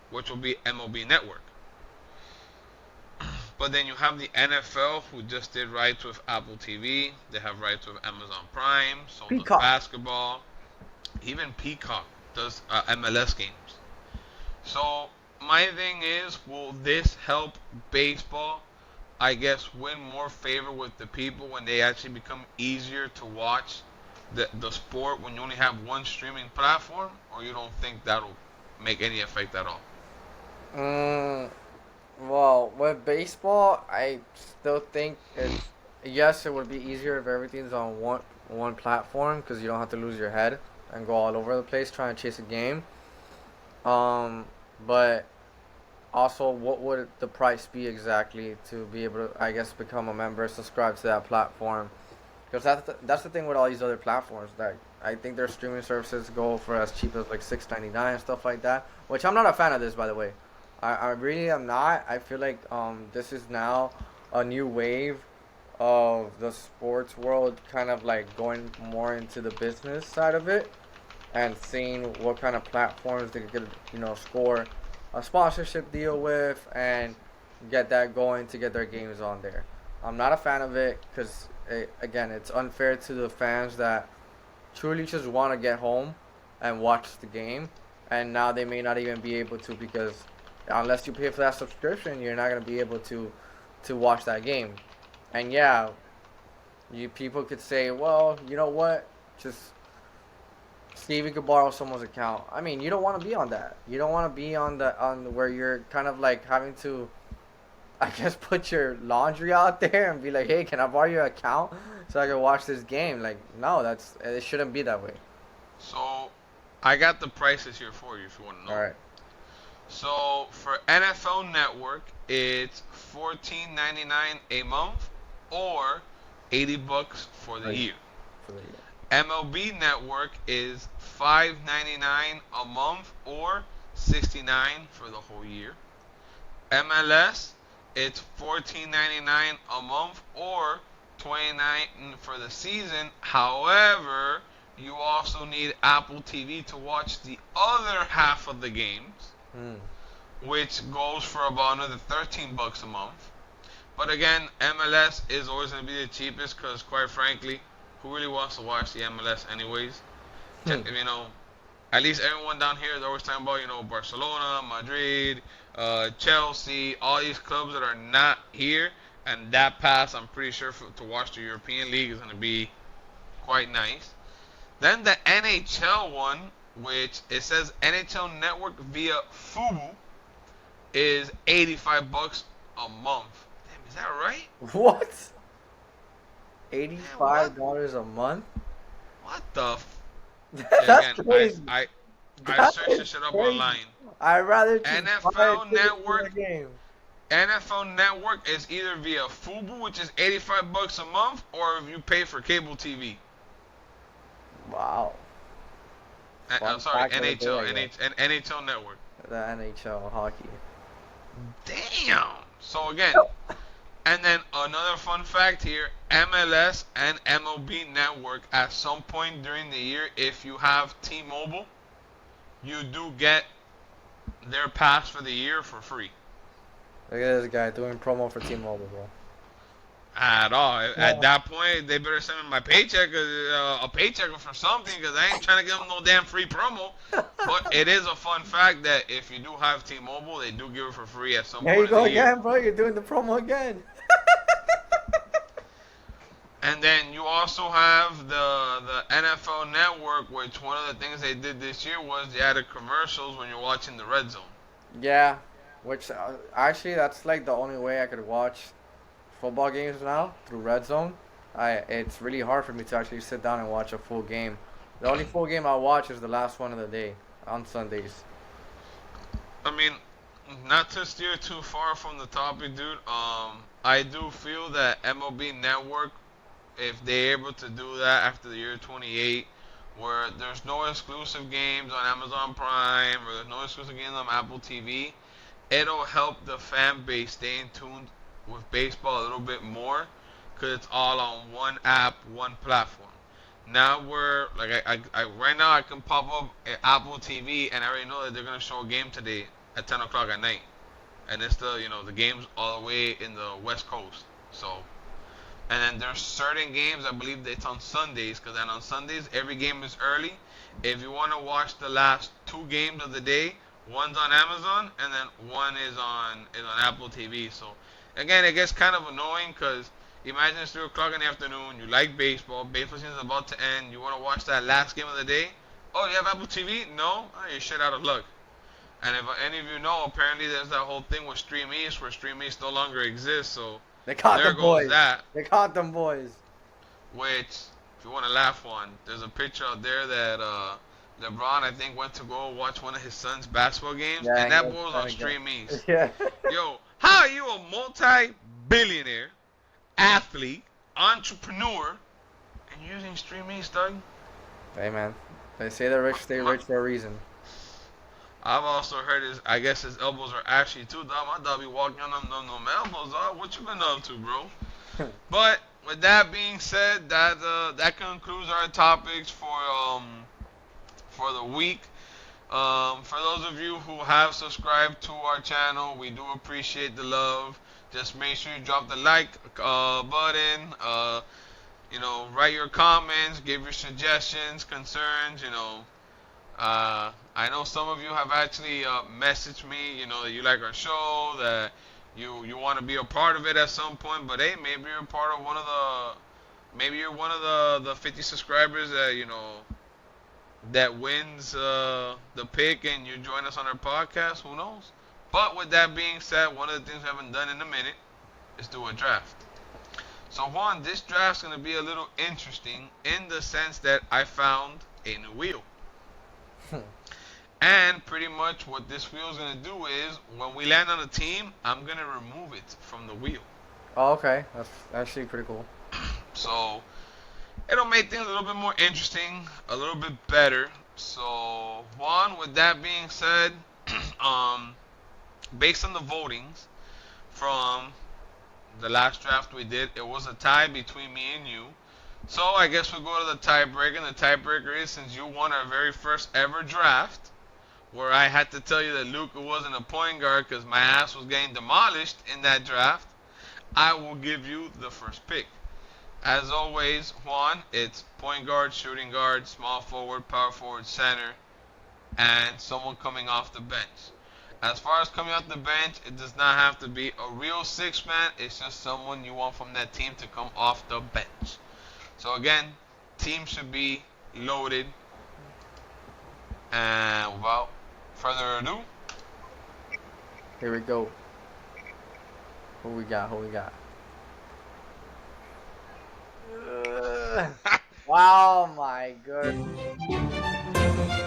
which will be MLB Network. But then you have the NFL who just did rights with Apple TV. They have rights with Amazon Prime. So does Peacock. basketball. Even Peacock does MLS games. So my thing is, will this help baseball? I guess win more favor with the people when they actually become easier to watch the sport when you only have one streaming platform, or you don't think that'll make any effect at all? Mm, well, with baseball, I still think it's yes, it would be easier if everything's on one platform because you don't have to lose your head and go all over the place trying to chase a game. Um, but also, what would the price be exactly to be able to, I guess, become a member, subscribe to that platform? Because that's the thing with all these other platforms. That I think their streaming services go for as cheap as like 6.99 and stuff like that. Which I'm not a fan of this, by the way. I really am not. I feel like this is now a new wave of the sports world, kind of like going more into the business side of it and seeing what kind of platforms they could score a sponsorship deal with and get that going to get their games on there. I'm not a fan of it because again, it's unfair to the fans that truly just want to get home and watch the game, and now they may not even be able to because unless you pay for that subscription, you're not gonna be able to watch that game. And yeah, you people could say, well, you know what, just see if you could borrow someone's account. I mean, you don't want to be on that. You don't want to be on where you're kind of like having to, I guess, put your laundry out there and be like, hey, can I borrow your account so I can watch this game? Like, no, it shouldn't be that way. So I got the prices here for you if you want to All know. right. So for NFL Network, it's 14.99 a month, or $80 for the Right. year. For the year. MLB Network is 5.99 a month, or 69 for the whole year. MLS, it's 14.99 a month, or 29 for the season. However, you also need Apple TV to watch the other half of the games, Hmm. which goes for about another $13 a month. But again, MLS is always going to be the cheapest because, quite frankly, who really wants to watch the MLS anyways? Hmm. You know, at least everyone down here is always talking about, Barcelona, Madrid, Chelsea, all these clubs that are not here. And that pass, I'm pretty sure, to watch the European League is going to be quite nice. Then the NHL one, which it says NHL Network via Fubo, is $85 a month. Damn, is that right? What? Man, what? $85 a month? What the? That's Again, crazy. I That searched is this shit up crazy. online. I'd rather just buy a NFL ticket to the Network game. NFL Network is either via Fubo, which is $85 a month, or if you pay for cable TV. Wow. I'm Fun sorry, fact of the day, I guess. NHL Network. The NHL hockey. Damn. So again, and then another fun fact here: MLS and MLB Network. At some point during the year, if you have T-Mobile, you do get their pass for the year for free. Look at this guy doing promo for T-Mobile, bro. At all. At Yeah. that point, they better send me my paycheck, a paycheck for something, because I ain't trying to give them no damn free promo. But it is a fun fact that if you do have T-Mobile, they do give it for free at some There you point of go the year. again, bro. You're doing the promo again. And then you also have the NFL Network, which one of the things they did this year was they added commercials when you're watching the Red Zone. Yeah, which actually that's like the only way I could watch football games now through Red Zone. It's really hard for me to actually sit down and watch a full game. The only full game I watch is the last one of the day on Sundays. I mean, not to steer too far from the topic, dude. I do feel that MLB Network, if they're able to do that after the year 28, where there's no exclusive games on Amazon Prime or there's no exclusive games on Apple TV, it'll help the fan base stay in tune with baseball a little bit more because it's all on one app, one platform. Now we're like right now I can pop up Apple TV and I already know that they're gonna show a game today at 10 o'clock at night, and it's the game's all the way in the West Coast. So and then there's certain games I believe it's on Sundays because then on Sundays every game is early. If you want to watch the last two games of the day, one's on Amazon and then one is on Apple TV. So again, it gets kind of annoying because imagine it's 3 o'clock in the afternoon. You like baseball. Baseball season is about to end. You want to watch that last game of the day. Oh, you have Apple TV? No, oh, you're shit out of luck. And if any of you know, apparently there's that whole thing with Stream East where Stream East no longer exists. So They caught there them goes boys. that. They caught them boys. Which, if you want to laugh one, there's a picture out there that LeBron, I think, went to go watch one of his son's basketball games, Yeah, and and that go boy was trying on to Stream get. East. Yeah. Yo, how are you a multi-billionaire, athlete, entrepreneur, and using Stream East, dog? Hey man, they say the rich stay My, rich for a reason. I've also heard I guess his elbows are ashy too, dog. My dog be walking on them elbows, dog. What you been up to, bro? But with that being said, that concludes our topics for the week. For those of you who have subscribed to our channel, we do appreciate the love. Just make sure you drop the like button. Write your comments, give your suggestions, concerns. I know some of you have actually messaged me. That you like our show, that you want to be a part of it at some point. But hey, maybe you're part of maybe you're one of the 50 subscribers that wins the pick and you join us on our podcast. Who knows? But with that being said, one of the things we haven't done in a minute is do a draft. So Juan, this draft's gonna be a little interesting in the sense that I found a new wheel. And pretty much what this wheel is gonna do is when we land on a team, I'm gonna remove it from the wheel. Oh, okay. That's actually pretty cool. So it'll make things a little bit more interesting, a little bit better. So Juan, with that being said, um, based on the votings from the last draft we did, it was a tie between me and you. So I guess we'll go to the tiebreaker. And the tiebreaker is since you won our very first ever draft, where I had to tell you that Luka wasn't a point guard because my ass was getting demolished in that draft, I will give you the first pick. As always, Juan, it's point guard, shooting guard, small forward, power forward, center, and someone coming off the bench. As far as coming off the bench, it does not have to be a real six man. It's just someone you want from that team to come off the bench. So again, team should be loaded. And without further ado, Here we go. Who we got? Who we got? Wow, my goodness.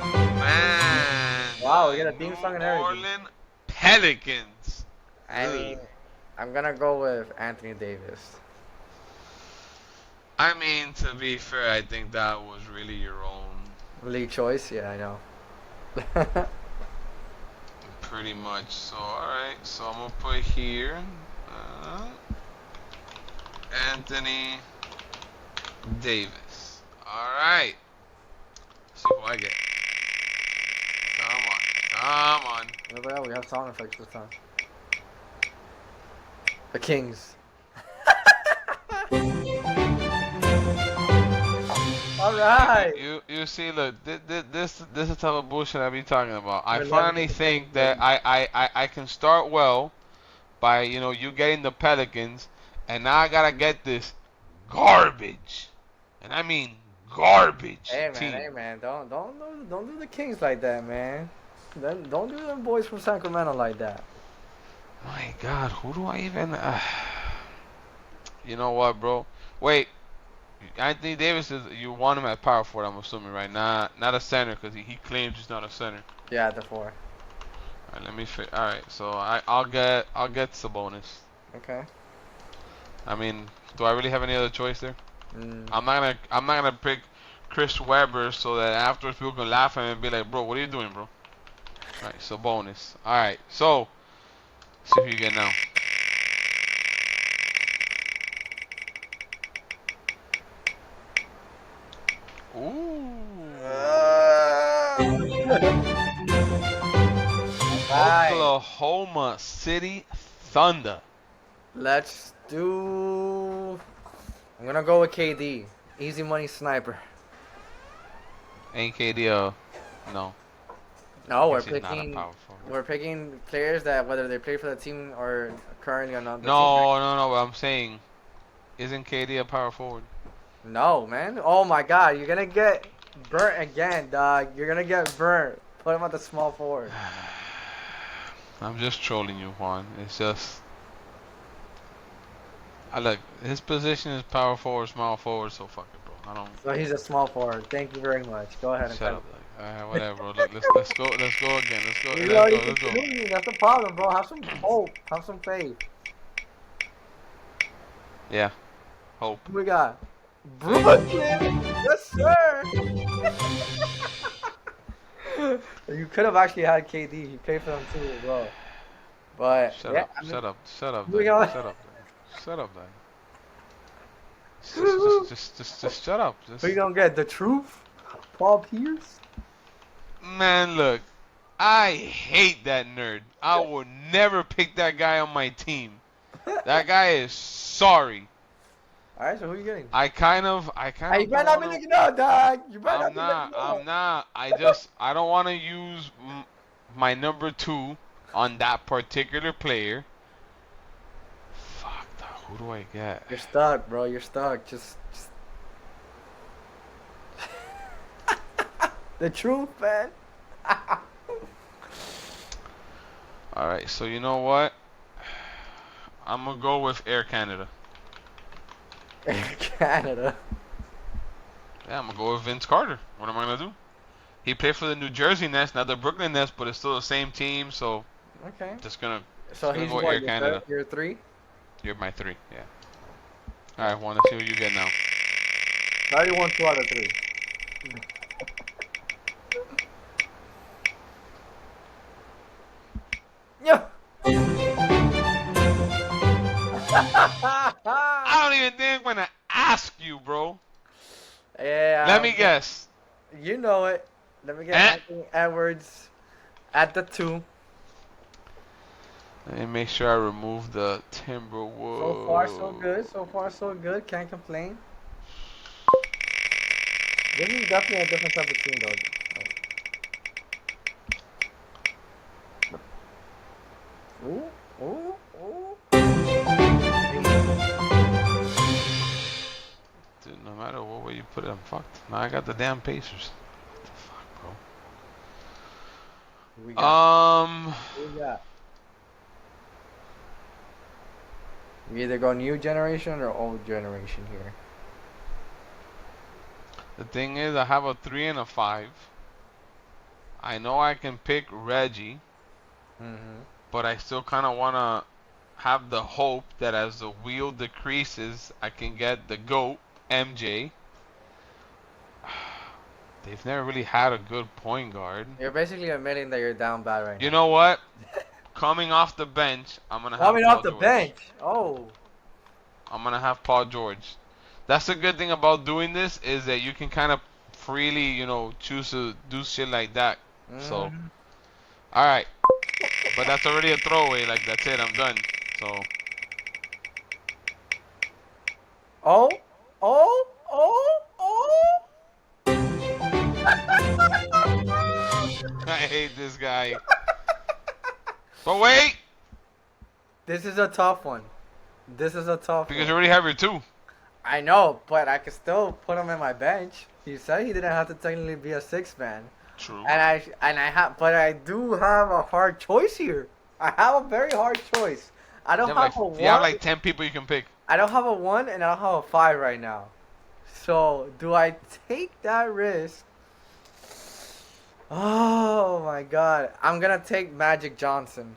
man, Wow, we got a the theme New song and everything. Orleans Pelicans. I mean, I'm gonna go with Anthony Davis. I mean, to be fair, I think that was really your own, League choice? Yeah, I know. pretty much. So, alright, so I'm gonna put here Anthony Davis. Alright, see who I get. Come on, come on. Well, we have sound effects this time. The Kings. All right. You see, look, this is the type of bullshit I be talking about. I We're finally leveling the think Kings, that baby. I can start well by you getting the Pelicans, and now I gotta get this garbage, and I mean garbage team. Hey man, don't do the Kings like that, man. Don't do them boys from Sacramento like that. My God, who do I even? You know what, bro? Wait, Anthony Davis is you want him at power forward? I'm assuming, right? Not a center because he claims he's not a center. Yeah, the four. All right, let me fit. All right, so I'll get Sabonis. Okay. I mean, do I really have any other choice there? Mm. I'm not gonna pick Chris Webber so that afterwards people can laugh at me and be like, bro, what are you doing, bro? All right, Sabonis. All right, so see who you get now. Ooh. Right. Oklahoma City Thunder. Let's do. I'm gonna go with KD. Easy money sniper. Ain't KD no. No, we're Guess he's not a picking. power forward. We're picking players that whether they play for the team or currently on the team. No. But I'm saying, isn't KD a power forward? No, man. Oh my God, you're gonna get burnt again, dog. You're gonna get burnt. Put him at the small forward. I'm just trolling you, Juan. It's just. I look. His position is power forward, small forward. So fuck it, bro. I don't. So he's a small forward. Thank you very much. Go ahead and Shut cut up. Like, whatever, bro. Look, let's go. Let's go again. Let's go. it. You Let's already go. Let's go. concluded. That's the problem, bro. Have some hope. Have some faith. Yeah. Hope. Who we got? Brooklyn. Yes, sir. You could have actually had KD. He played for them too as well. But Shut yeah, up. I mean, Shut up. Shut up. we Dad. got- Shut up. Dad. Shut up, Dad. Just shut up. who you gonna get? The truth? Paul Pierce? Man, look. I hate that nerd. I will never pick that guy on my team. That guy is sorry. All right, so who you getting? I kind of. Hey, you better not be looking up, dog. You better I'm not be not. looking up. I'm not. I don't want to use my number 2 on that particular player. Fuck, dog, who do I get? You're stuck, bro. You're stuck. Just... the truth, man. All right, so you know what? I'm gonna go with Air Canada. Canada. Yeah, I'm gonna go with Vince Carter. What am I gonna do? He played for the New Jersey Nets, not the Brooklyn Nets, but it's still the same team. So Okay. just So gonna he's go what? Air Canada. Your three? You're my 3. Yeah. All Okay. right, want to see what you get now. I already won 2 out of 3. Yeah. I don't even think I'm gonna ask you, bro. Let Yeah, me guess. you know it. Let me get Eh? Anthony Edwards at the 2. Let me make sure I remove the So far, so Timberwolves. good. So far, so good. Can't complain. This is definitely a different type of team, though. Ooh, ooh, ooh. Dude, no matter what way you put it, I'm fucked. Now I got the damn Pacers. What the fuck, Who we bro? got? Who we got? We either go new generation or old generation here. The thing is, I have a 3 and a 5. I know I can pick Reggie, Mm-hmm. but I still kind of want to have the hope that as the wheel decreases, I can get the GOAT, MJ. They've never really had a good point guard. You're basically admitting that you're down bad right You now. know what? Coming off the bench, I'm going to have Coming Paul off the George. bench. Oh. I'm going to have Paul George. That's the good thing about doing this is that you can kind of freely, choose to do shit like that. So, Mm-hmm. all right. But that's already a throwaway. Like, that's it. I'm done. So, Oh. Oh. Oh. Oh. I hate this guy. But wait! This is a tough one. This is a tough Because one. you already have your 2. I know, but I could still put him in my bench. He said he didn't have to technically be a 6 man, True. but I do have a hard choice here. I have a very hard choice. I don't have a You have 1. like 10 people you can pick. I don't have a 1, and I don't have a 5 right now. So do I take that risk? Oh my God! I'm gonna take Magic Johnson.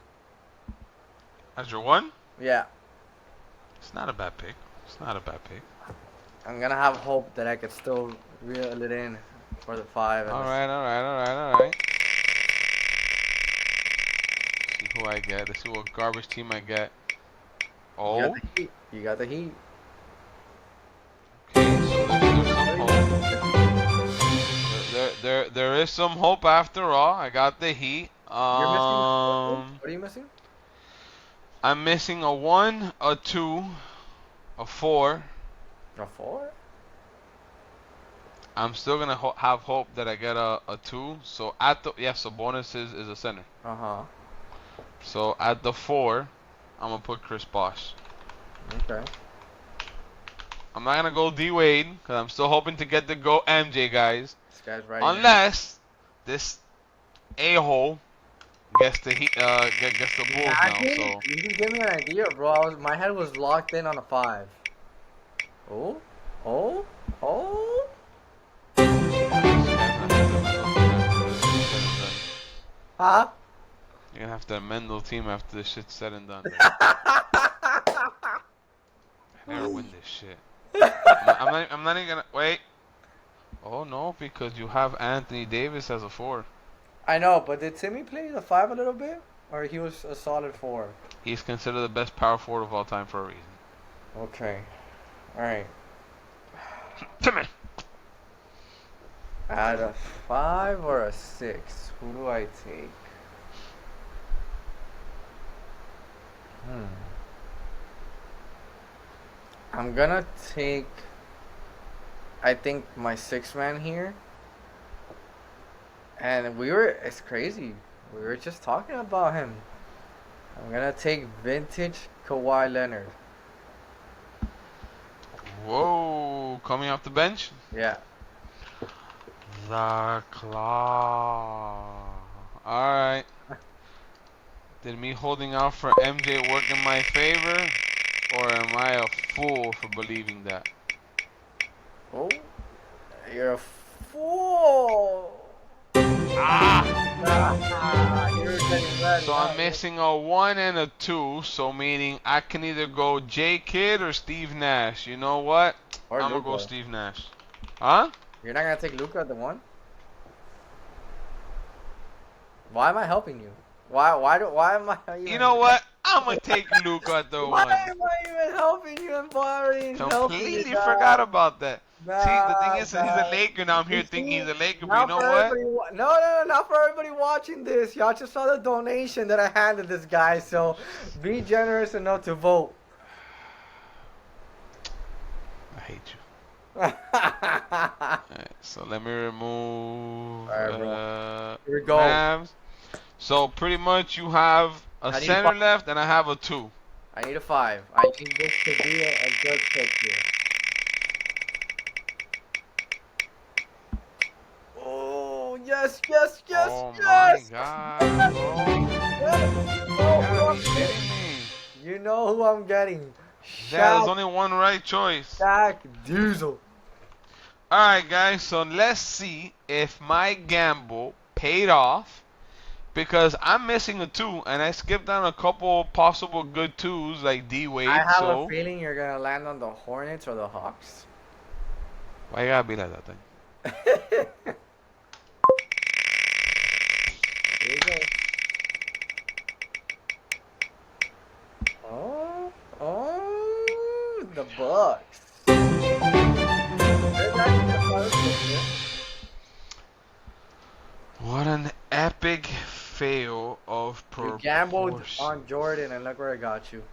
As your 1? Yeah, It's not a bad pick. It's not a bad pick. I'm gonna have hope that I could still reel it in for the 5 and All the. right, all right, all right, all right. See who I get. Let's see what garbage team I get. You got Oh, the Heat. You got the Heat. okay. So there's some hope. There is some hope after all. I got the Heat. You're missing. What are you missing? I'm missing a 1, a 2, a 4. A 4? I'm still gonna have hope that I get a 2. So at the so bonus is a center. Uh huh. So at the 4, I'm gonna put Chris Bosh. Okay. I'm not gonna go D Wade because I'm still hoping to get the go MJ guys. This guy's right. Unless this a-hole gets the gets the Bulls now. Imagine So you can give me an idea, bro. My head was locked in on a 5. Oh, oh, oh. Huh? you're gonna have to amend the team after this shit's said and done. I never win this shit. I'm not even gonna wait. Oh no, because you have Anthony Davis as a 4. I know, but did Timmy play the 5 a little bit, or he was a solid 4? He's considered the best power forward of all time for a reason. Okay. All right. Timmy. At a 5 or a 6, who do I take? I'm gonna take, I think, my 6 man here. And it's crazy. We were just talking about him. I'm gonna take vintage Kawhi Leonard. Whoa, coming off the bench? Yeah. The Claw. Alright. Did me holding out for MJ work in my favor? Or am I a fool for believing that? Oh, you're a fool. already. So I'm missing a 1 and a 2, so meaning I can either go J Kidd or Steve Nash. You know what? Or I'm gonna go Luca. Steve Nash. Huh? You're not gonna take Luca at the 1? Why am I helping you? Why am I You even know what? I'm gonna take Luke at the why 1. am I even helping you and already helping you, Completely forgot dog? about that. See, the thing Nah, is, he's a dog. Laker. Now I'm You here thinking see, he's a Laker, but you now know for what? everybody, no, not for everybody watching this. Y'all just saw the donation that I handed this guy, so be generous enough to vote. I hate you. All Alright, so let me remove right, bro. Here we go. Mavs. So pretty much you have a I need a center five. left, and I have a 2. I need a 5. I need this to be a good pick here. Oh, yes, yes, yes, Oh my yes! God, bro! Yes! You gotta be kidding me. You know who I'm getting. Yeah, there's Shaq, only one right choice. Shaq Diesel. Alright, guys, so let's see if my gamble paid off because I'm missing a 2 and I skipped on a couple possible good 2s like D I Wade, have a so feeling you're gonna land on the Hornets or the Hawks. why you gotta be like that thing? Here you go. Oh, the Bucks. There's actually a solid pick here. What an epic fail of You gambled proportion. on Jordan, and look where it got you.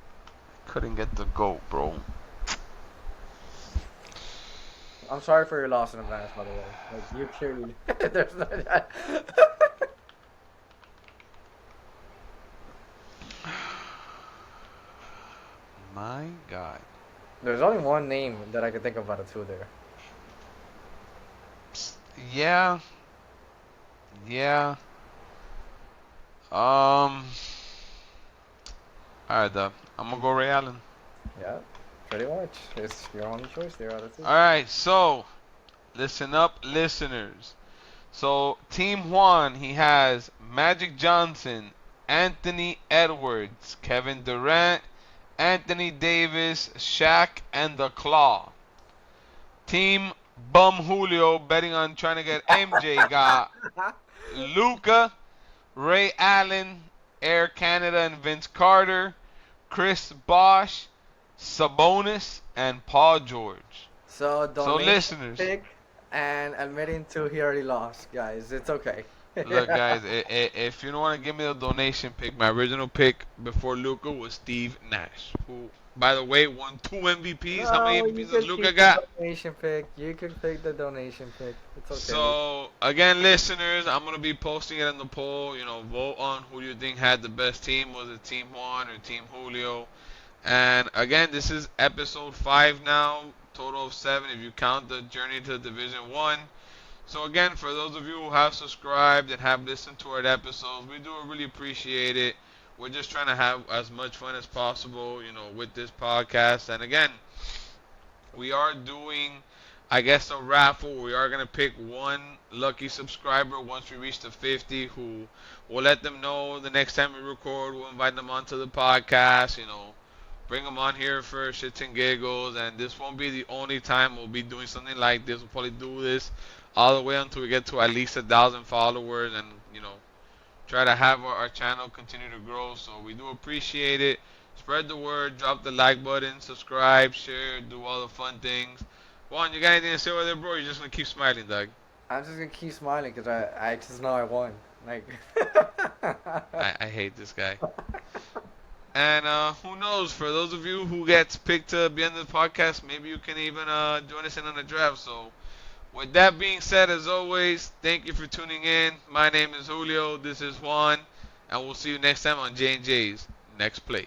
Couldn't get the GOAT, bro. I'm sorry for your loss in advance, by the way. Like you clearly, there's no that. My God. There's only one name that I could think of out of 2 there. Yeah. Yeah. Alright, Dub. I'm gonna go Ray Allen. Yeah, pretty much. It's your only choice there out of 2. Alright, so listen up, listeners. So Team Juan, he has Magic Johnson, Anthony Edwards, Kevin Durant, Anthony Davis, Shaq, and the Claw. Team Bum Julio, betting on trying to get MJ, got Luca, Ray Allen, Air Canada and Vince Carter, Chris Bosh, Sabonis, and Paul George. So So donation listeners, pick and admitting to he already lost, guys. It's okay. look guys, if you don't want to give me the donation pick, my original pick before Luca was Steve Nash, who, by the way, won 2 MVPs. How many No, you MVPs does can Luca keep the got? donation pick. You can pick the donation pick. It's okay. So again, listeners, I'm gonna be posting it in the poll. You know, vote on who you think had the best team. Was it Team Juan or Team Julio? And again, this is episode 5 now, total of 7 if you count the journey to Division 1. So again, for those of you who have subscribed and have listened to our episodes, we do really appreciate it. We're just trying to have as much fun as possible, you know, with this podcast. And again, we are doing, I guess, a raffle. We are going to pick one lucky subscriber once we reach the 50 who will let them know the next time we record. We'll invite them onto the podcast, you know, bring them on here for shits and giggles. And this won't be the only time we'll be doing something like this. We'll probably do this all the way until we get to at least 1,000 followers and, you know, try to have our channel continue to grow. So we do appreciate it. Spread the word, drop the like button, subscribe, share, do all the fun things. Juan, you got anything to say over there, bro? You're just gonna keep smiling, dog. I'm just gonna keep smiling because I just know I won. Like. I hate this guy. And who knows? For those of you who gets picked to be on the podcast, maybe you can even join us in on the draft. So, with that being said, as always, thank you for tuning in. My name is Julio. This is Juan, and we'll see you next time on J&J's Next Play.